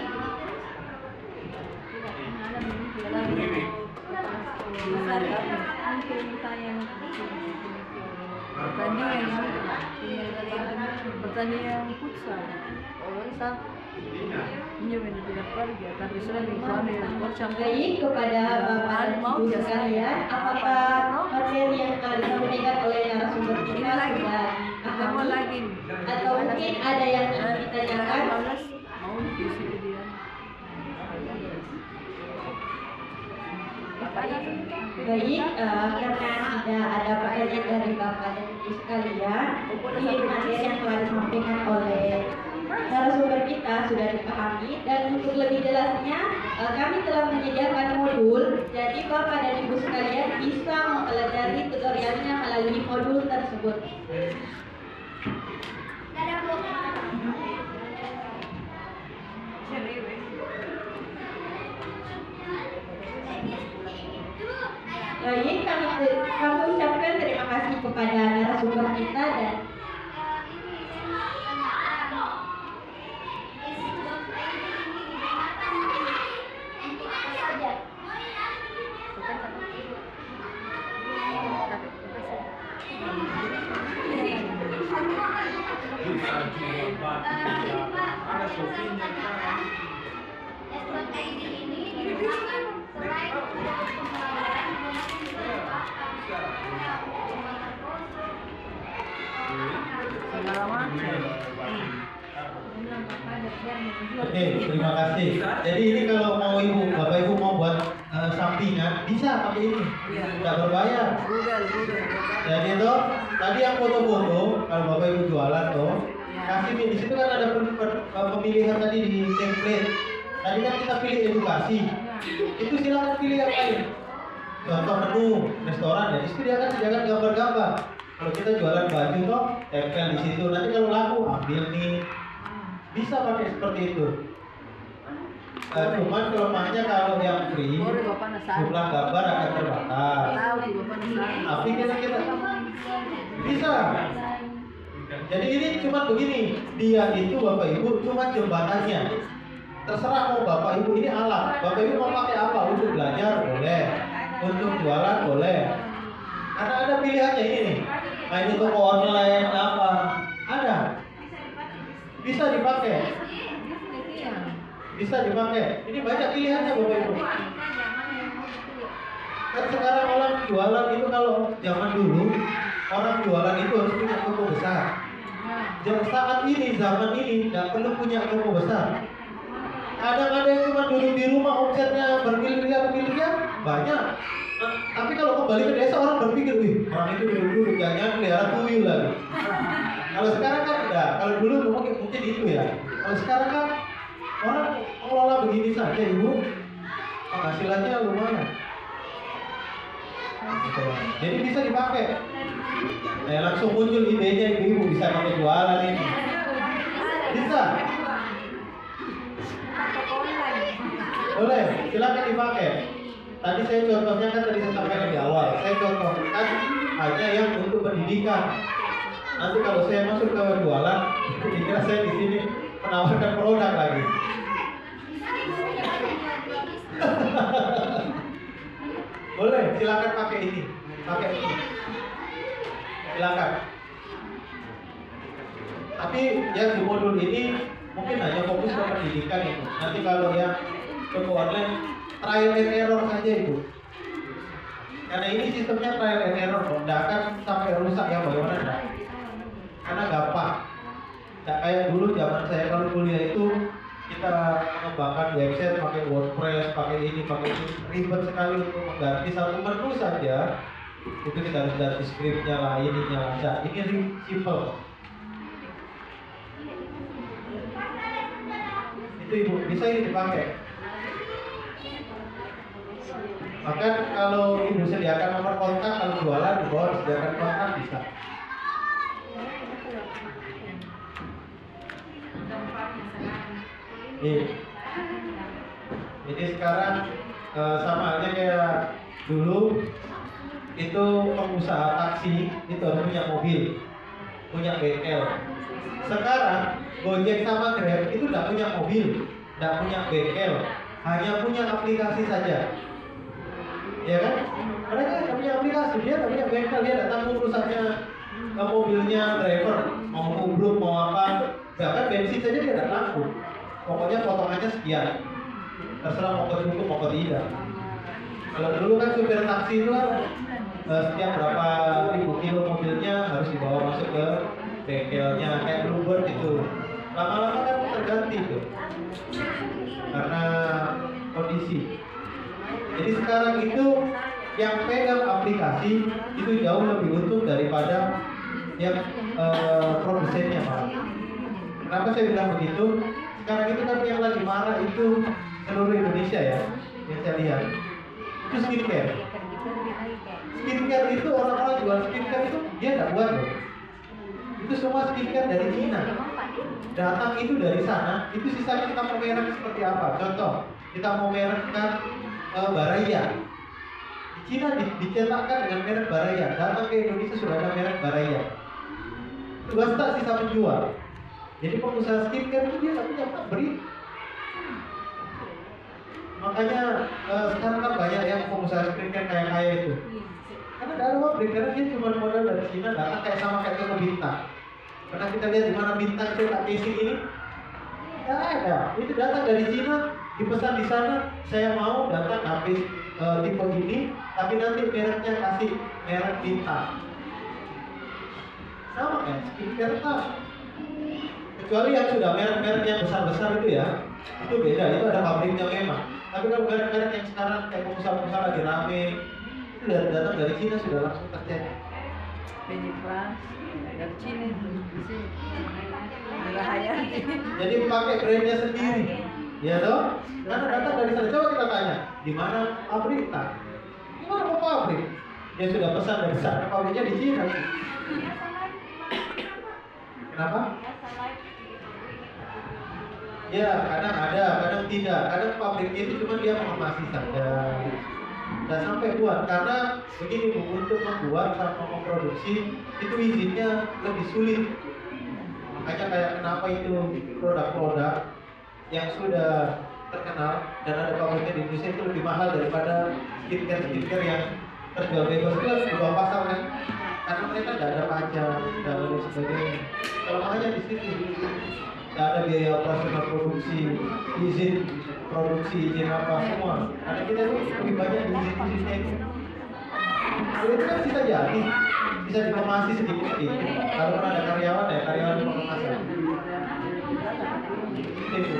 pertandingan futsal Baik, kepada Bapak dan Ibu sekalian, apakah materi yang telah disampaikan oleh narasumber kita sudah dipahami atau mungkin ada yang ingin ditanyakan? Baik, karena tidak ada pertanyaan dari Bapak dan Ibu sekalian, ini materi yang telah disampaikan oleh narasumber kita sudah dipahami, dan untuk lebih jelasnya kami telah menyediakan modul. Jadi Bapak dan Ibu sekalian bisa mempelajari tutorialnya melalui modul tersebut. Baik, kami ucapkan terima kasih kepada narasumber kita dan saja. SKID ini digunakan selain untuk pembelajaran segala macam. Oke, terima kasih. Jadi ini kalau mau bapak ibu mau buat sampingan bisa pakai ini, nggak berbayar. Google. Jadi tuh tadi yang foto-foto kalau bapak ibu jualan tuh kasih di situ kan ada pemilihan tadi di template. Tadi kan kita pilih edukasi, itu silakan pilih yang lain. Contoh menu restoran ya, di situ dia kan sediakan gambar-gambar. Kalau kita jualan baju toh tempel di situ. Nanti kalau laku ambil nih, bisa pakai seperti itu. Cuman kelemahannya kalau yang free Boleh Bapak Nasari. jumlah gambar akan terbatas. Tahu di Bapak Nasari. Tapi kita bisa. Jadi ini cuma begini, dia itu bapak ibu cuma jembatannya. Terserah mau bapak ibu ini alat. Bapak ibu mau pakai apa? Untuk belajar boleh, untuk jualan boleh. Karena ada pilihannya ini nih. Nah ini toko online apa? Ada. Bisa dipakai. Bisa dipakai. Ini banyak pilihannya bapak ibu. Kan sekarang orang jualan itu kalau zaman dulu orang jualan itu harus punya toko besar. Dan saat ini zaman ini tidak perlu punya toko besar. Kadang ada yang cuma duduk di rumah omsetnya bermiliar banyak. Nah, tapi kalau kembali ke desa orang berpikir, wih orang itu dulu jangan pelihara tuyul lagi. Kalau sekarang kan enggak. Kalau dulu mungkin itu ya. Kalau sekarang kan orang mengelola begini saja ibu, penghasilannya lumayan. Jadi bisa dipakai. Nah, langsung muncul idenya ibu bisa pakai jualan ini. Bisa. Boleh, silakan dipakai. Tadi saya contohnya kan tadi saya sampaikan di awal. Saya contohkan hanya yang untuk pendidikan. Nanti kalau saya masuk ke jualan, dikira saya di sini menawarkan produk lagi. Boleh, silakan pakai ini. Pakai ini. Silakan. Tapi yang di modul ini mungkin hanya fokus ke pendidikan itu. Nanti kalau yang toko online trial and error saja itu. Karena ini sistemnya trial and error, tidak akan sampai rusak ya bagaimana enggak. Karena gampang. Tidak kayak dulu zaman saya kalau kuliah itu kita mengembangkan website pakai WordPress, pakai ini, ribet sekali untuk mengganti satu menu saja. Itu kita harus ganti scriptnya lah, ininya lah. Nah, ini simple. Itu ibu bisa ini dipakai. Maka kalau ibu sediakan nomor kontak kalau jualan di bawah disediakan kontak bisa. Jadi sekarang sama halnya kayak dulu itu pengusaha taksi itu harus punya mobil, punya bengkel. Sekarang Gojek sama Grab itu tidak punya mobil, tidak punya bengkel, hanya punya aplikasi saja. Ya kan? Mereka tidak punya aplikasi, dia tidak punya bengkel, dia tidak tanggung rusaknya mobilnya driver, mau kubruk, mau apa, bahkan bensin saja dia tidak tanggung. Pokoknya potongannya sekian, terserah mau cukup mau tidak. Kalau dulu kan supir taksi itu kan setiap berapa ribu kilo mobilnya harus dibawa masuk ke bengkelnya, kayak Bluebird itu. Lama-lama kan terganti tuh karena kondisi. Jadi sekarang itu yang pegang aplikasi itu jauh lebih untung daripada yang produsennya, Pak. Kenapa saya bilang begitu? Sekarang itu kan yang lagi marah itu seluruh Indonesia ya, yang saya lihat itu skincare. Skincare itu orang-orang jual skincare itu dia tidak buat loh. Itu semua skincare dari Cina. Datang itu dari sana, itu sisanya kita mau merek seperti apa? Contoh, kita mau merekkan Baraya. Di Cina dicetakkan dengan merek Baraya. Datang ke Indonesia sudah ada merek Baraya. Swasta sisa menjual. Jadi pengusaha skincare itu dia tapi tidak beri. Makanya sekarang kan banyak yang pengusaha skincare kaya itu. Karena tidak ada pabrik, karena dia cuma modal dari Cina datang kayak sama kayak ke bintang. Pernah kita lihat di mana bintang cetak casing ini? Tidak ada. Itu datang dari Cina, dipesan di sana. Saya mau datang HP tipe ini, tapi nanti mereknya kasih merek bintang. Sama kan? Skincare tak. Kecuali yang sudah merek-merek yang besar-besar itu ya, itu beda. Itu ada pabriknya memang. Tapi kalau merek-merek yang sekarang kayak pengusaha-pengusaha lagi rame, itu datang dari Cina sudah langsung tercek. Penipras dari Cina itu di sini. Rahaya. Jadi pakai brandnya sendiri, ya toh? Karena datang dari sana. Coba kita tanya, di mana pabrik tak? Di mana pabrik? Dia sudah pesan dari sana, pabriknya di Cina. Kenapa? Ya, kadang ada, kadang tidak. Kadang pabrik itu cuma dia mengemasi saja. Dan sampai buat, karena begini Bu, untuk membuat sama memproduksi itu izinnya lebih sulit. Makanya kayak kenapa itu produk-produk yang sudah terkenal dan ada pabriknya di Indonesia itu lebih mahal daripada skincare yang terjual bebas itu di bawah pasar kan? Karena mereka tidak ada pajak dan lain sebagainya. Kalau makanya di sini tidak ada biaya operasional produksi, izin produksi, izin apa semua. Karena kita itu lebih banyak izin-izinnya itu. Kalau itu kan bisa jadi, bisa dikemasi sedikit-sedikit. Kalau pernah ada karyawan ya, karyawan di pengemasan. Itu.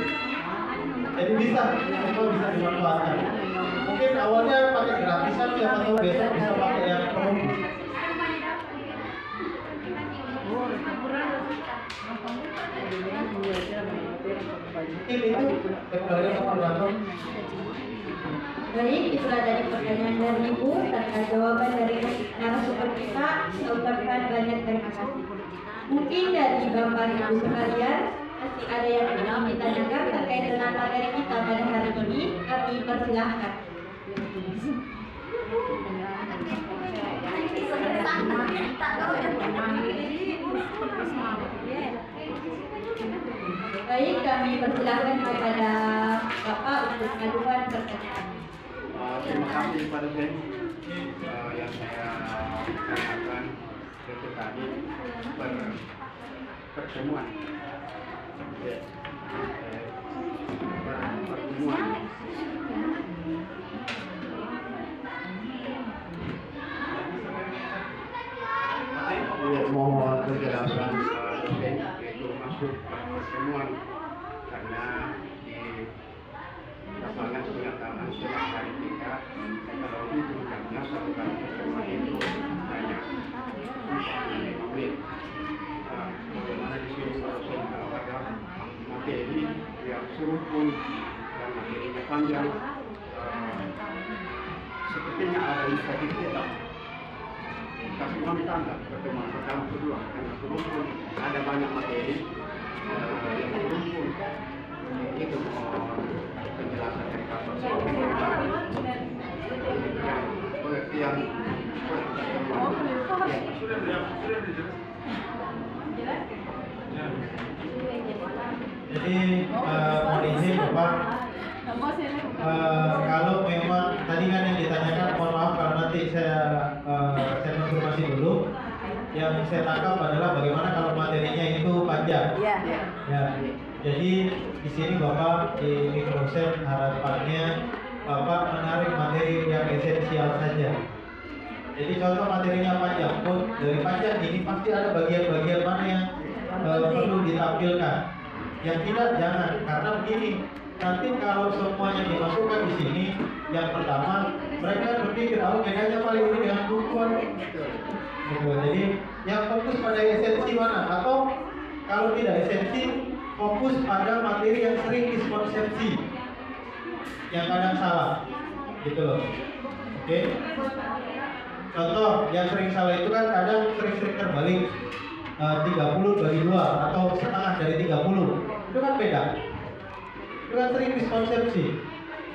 Jadi bisa, semua bisa dimanfaatkan. Mungkin awalnya pakai gratisan, siapa tahu besok bisa pakai yang produk. Mungkin itu kembali ke moderator. Baik, itulah dari pertanyaan dari Ibu serta jawaban dari narasumber kita. Saya ucapkan banyak terima kasih. Mungkin dari Bapak Ibu sekalian masih ada yang ingin ditanyakan terkait dengan materi kita pada hari ini. Kami persilahkan. Baik, kami persilahkan kepada Bapak untuk mengajukan pertanyaan. Terima kasih pada saya yang saya katakan itu tadi pertemuan mohon penjelasan dosen yaitu masuk pertemuan karena di lapangan pengetahuan setiap hari kita kalau itu karena satu kali pertemuan itu hanya 5 menit. Bagaimana di sini dosen kalau ada materi yang suruh pun dan materinya panjang sepertinya ada inisiatif kita kasih kami tanda pertemuan pertama kedua karena suruh pun ada banyak materi yang suruh pun itu penjelasan dari kapal pengertian Jadi mohon izin Bapak, kalau memang tadi kan yang ditanyakan, mohon maaf kalau nanti saya konfirmasi dulu. Yang saya tangkap adalah bagaimana kalau materinya itu panjang. Ya. Jadi di sini Bapak di mikrodosen harapannya Bapak menarik materi yang esensial saja. Jadi contoh materinya panjang pun dari panjang ini pasti ada bagian-bagian mana yang perlu ditampilkan. Yang tidak jangan, karena begini, nanti kalau semuanya dimasukkan di sini, yang pertama mereka berpikir bedanya paling ini dengan bukuan. Gitu. Jadi yang fokus pada esensi mana, atau kalau tidak esensi fokus pada materi yang sering miskonsepsi, yang kadang salah, gitu loh. Oke? Contoh yang sering salah itu kan kadang sering-sering terbalik. 30 bagi 2 atau setengah dari 30 itu kan beda, itu kan sering miskonsepsi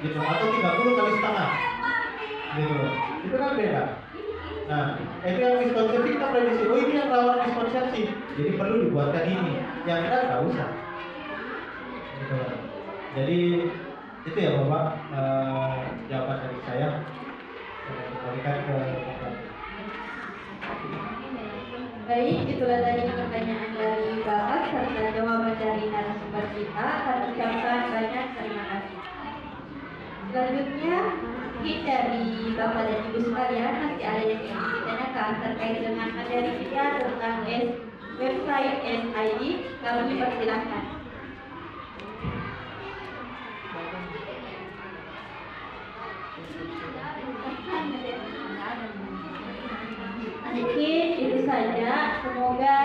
gitu, atau 30 kali setengah gitu, itu kan beda. Nah itu yang miskonsepsi kita prediksi, oh ini yang rawan miskonsepsi, jadi perlu dibuatkan ini, yang nggak usah gitu. Jadi itu ya Bapak jawaban dari saya kembalikan ke Bapak. Baik, itulah tadi pertanyaan dari Bapak serta jawaban dari narasumber kita, kami ucapkan banyak terima kasih. Selanjutnya, mungkin dari Bapak dan Ibu sekalian masih ada yang ingin ditanyakan terkait dengan materi kita tentang website SID, kami persilahkan. Mungkin itu saja. Semoga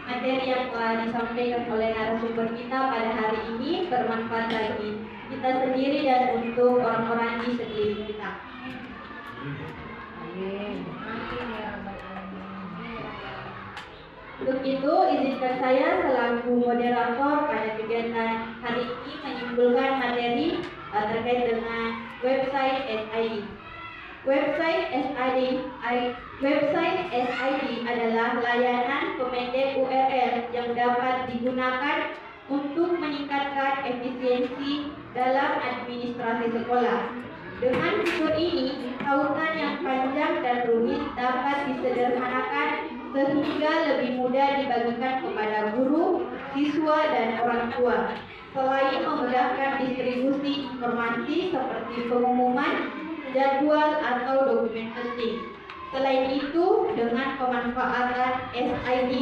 materi yang telah disampaikan oleh narasumber kita pada hari ini bermanfaat bagi kita sendiri dan untuk orang-orang di sekeliling kita. Untuk itu, izinkan saya selaku moderator pada kegiatan hari ini menyimpulkan materi terkait dengan website SID. Website SID adalah layanan pemendek URL yang dapat digunakan untuk meningkatkan efisiensi dalam administrasi sekolah. Dengan fitur ini, tautan yang panjang dan rumit dapat disederhanakan sehingga lebih mudah dibagikan kepada guru, siswa, dan orang tua. Selain memudahkan distribusi informasi seperti pengumuman, jadwal, atau dokumen penting. Selain itu, dengan pemanfaatan SID,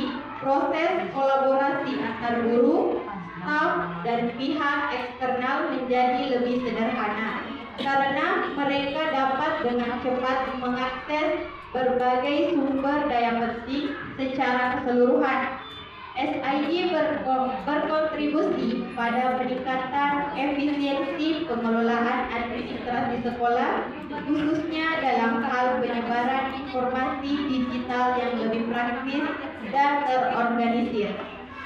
proses kolaborasi antar guru, staf, dan pihak eksternal menjadi lebih sederhana karena mereka dapat dengan cepat mengakses berbagai sumber daya penting secara keseluruhan. SID berkontribusi pada peningkatan efisiensi pengelolaan administrasi sekolah, khususnya dalam hal penyebaran informasi digital yang lebih praktis dan terorganisir.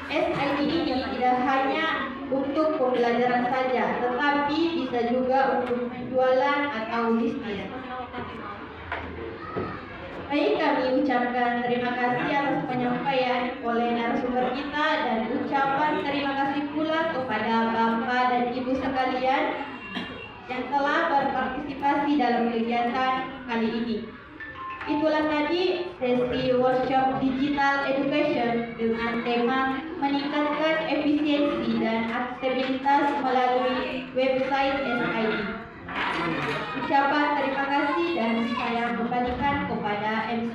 SID ini tidak hanya untuk pembelajaran saja, tetapi bisa juga untuk penjualan atau bisnis. Baik, kami ucapkan terima kasih atas penyampaian oleh narasumber kita dan ucapan terima kasih pula kepada Bapak dan Ibu sekalian yang telah berpartisipasi dalam kegiatan kali ini. Itulah tadi sesi workshop Digital Education dengan tema meningkatkan efisiensi dan aksesibilitas melalui website SID. Ucapan terima kasih dan saya kembalikan kepada MC.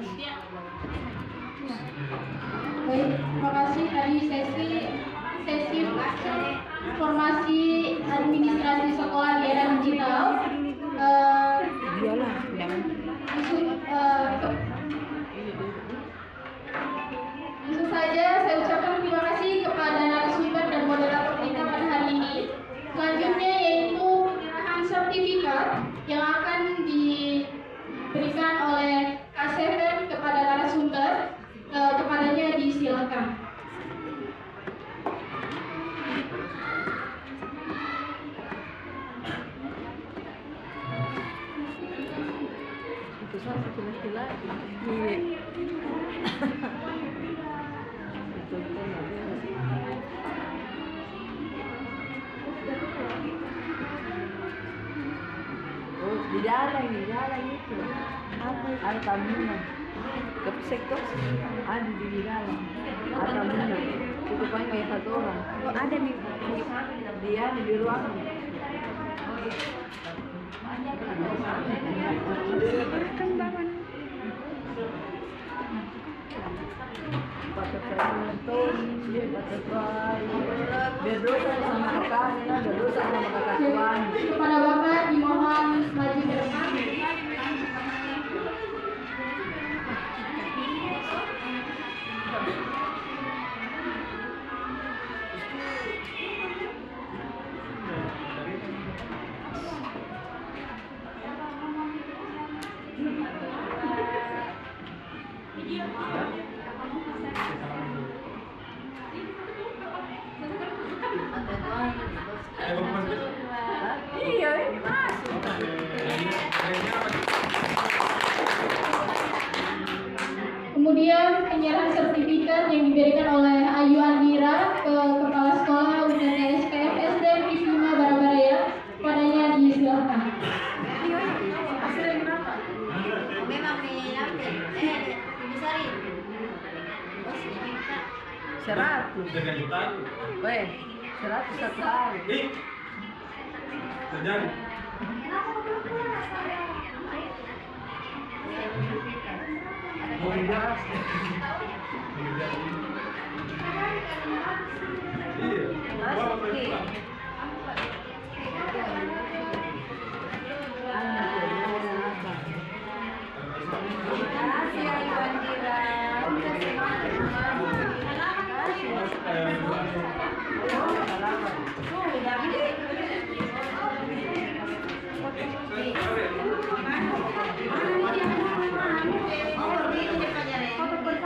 Baik, terima kasih tadi sesi informasi administrasi sekolah di era digital. Langsung saja saya ucapkan terima kasih kepada narasumber dan moderator kita pada hari ini. Selanjutnya yaitu penyerahan sertifikat yang akan diberikan oleh K7 kepada narasumber. Kepadanya disilakan. Di jalan itu ada tamunan sektor ada di dalam ada tamunan itu paling kayak satu orang ada nih dia di ruangan perkembangan kepada Bapak dimohon maju ke depan. 100. Jaga jutaan. Weh, 100 satu hari. Jangan.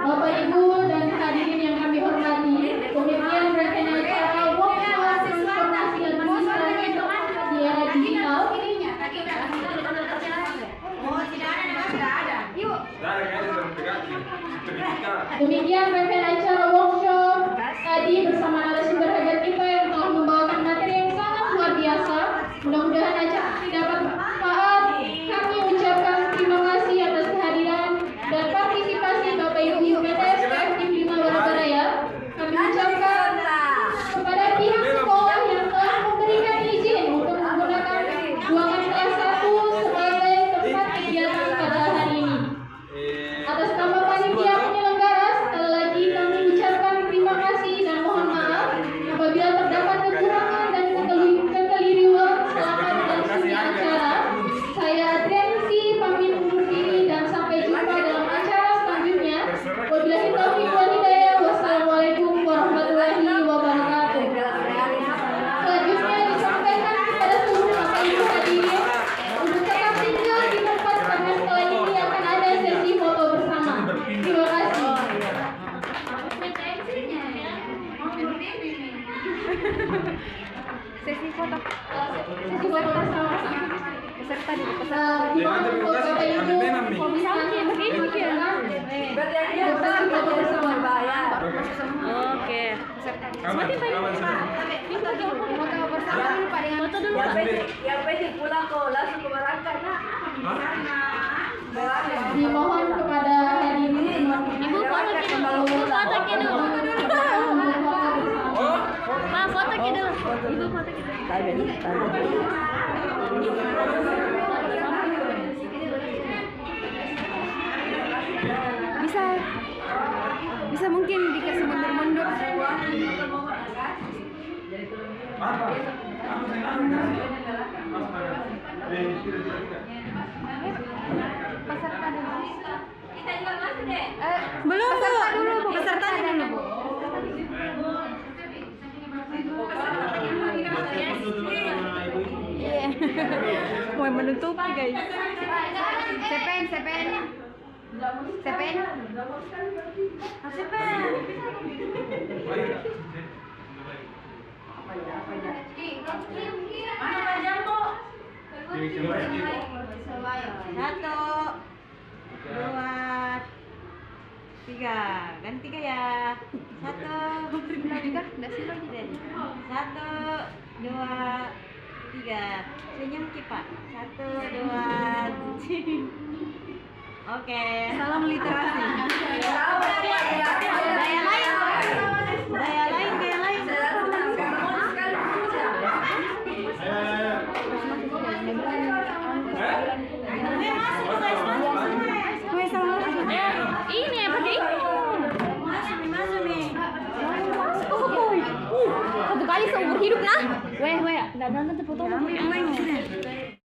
Bapak Ibu dan hadirin yang kami hormati, demikian rangkaian acara workshop transformasi administrasi di era digital. Demikian rangkaian acara workshop tadi bersama narasumber hebat kita yang telah membawakan materi yang sangat luar biasa. Mudah-mudahan acara ini dapat bermanfaat. Kami ucapkan terima kasih atas kehadiran dan partisipasi Bapak Ibu PT SPF Tim 5 Warabaraya. Kami ucapkan kepada pihak sekolah yang telah memberikan izin untuk menggunakan ruangan kelas 1 sebagai tempat kegiatan pada hari ini. Atas nama panitia penyelenggara, sekali lagi kami ucapkan terima kasih dan mohon maaf apabila terdapat kekurangan dan kekeliruan selama berlangsungnya acara. Saya Adriansi pamit undur diri dan sampai jumpa dalam acara selanjutnya. Wabillahi taufiq wal hidayah. Wassalamualaikum warahmatullahi wabarakatuh. Selanjutnya disampaikan kepada seluruh Bapak Ibu hadirin untuk tetap tinggal di tempat karena setelah ini akan ada sesi foto bersama. Terima kasih. Sesi foto. Sesi foto bersama. Peserta di peserta. Mohon untuk Bapak Ibu foto bersama. Oke. Semakin banyak. Foto dulu. Yang penting pulang kok langsung ke berangkat. Dimohon kepada hadirin Ibu foto dulu. Foto dulu. Ma foto dulu. Ibu foto dulu. Bisa mungkin dikasih mundur-mundur. Peserta dulu. Kita juga masuk deh. Belum peserta dulu, Bu. Peserta dulu, Bu. Iya. Mau menutupi, guys. Sepen. Mana jambu? 1, 2, 3. Ganti ke ya. 1, 2, 3. Senyum kipak. 1, 2, 3. Oke. Salam literasi. Daya lain. Ini apa sih? Masuk nih. Satu kali seumur hidup nah. Weh, enggak nonton foto.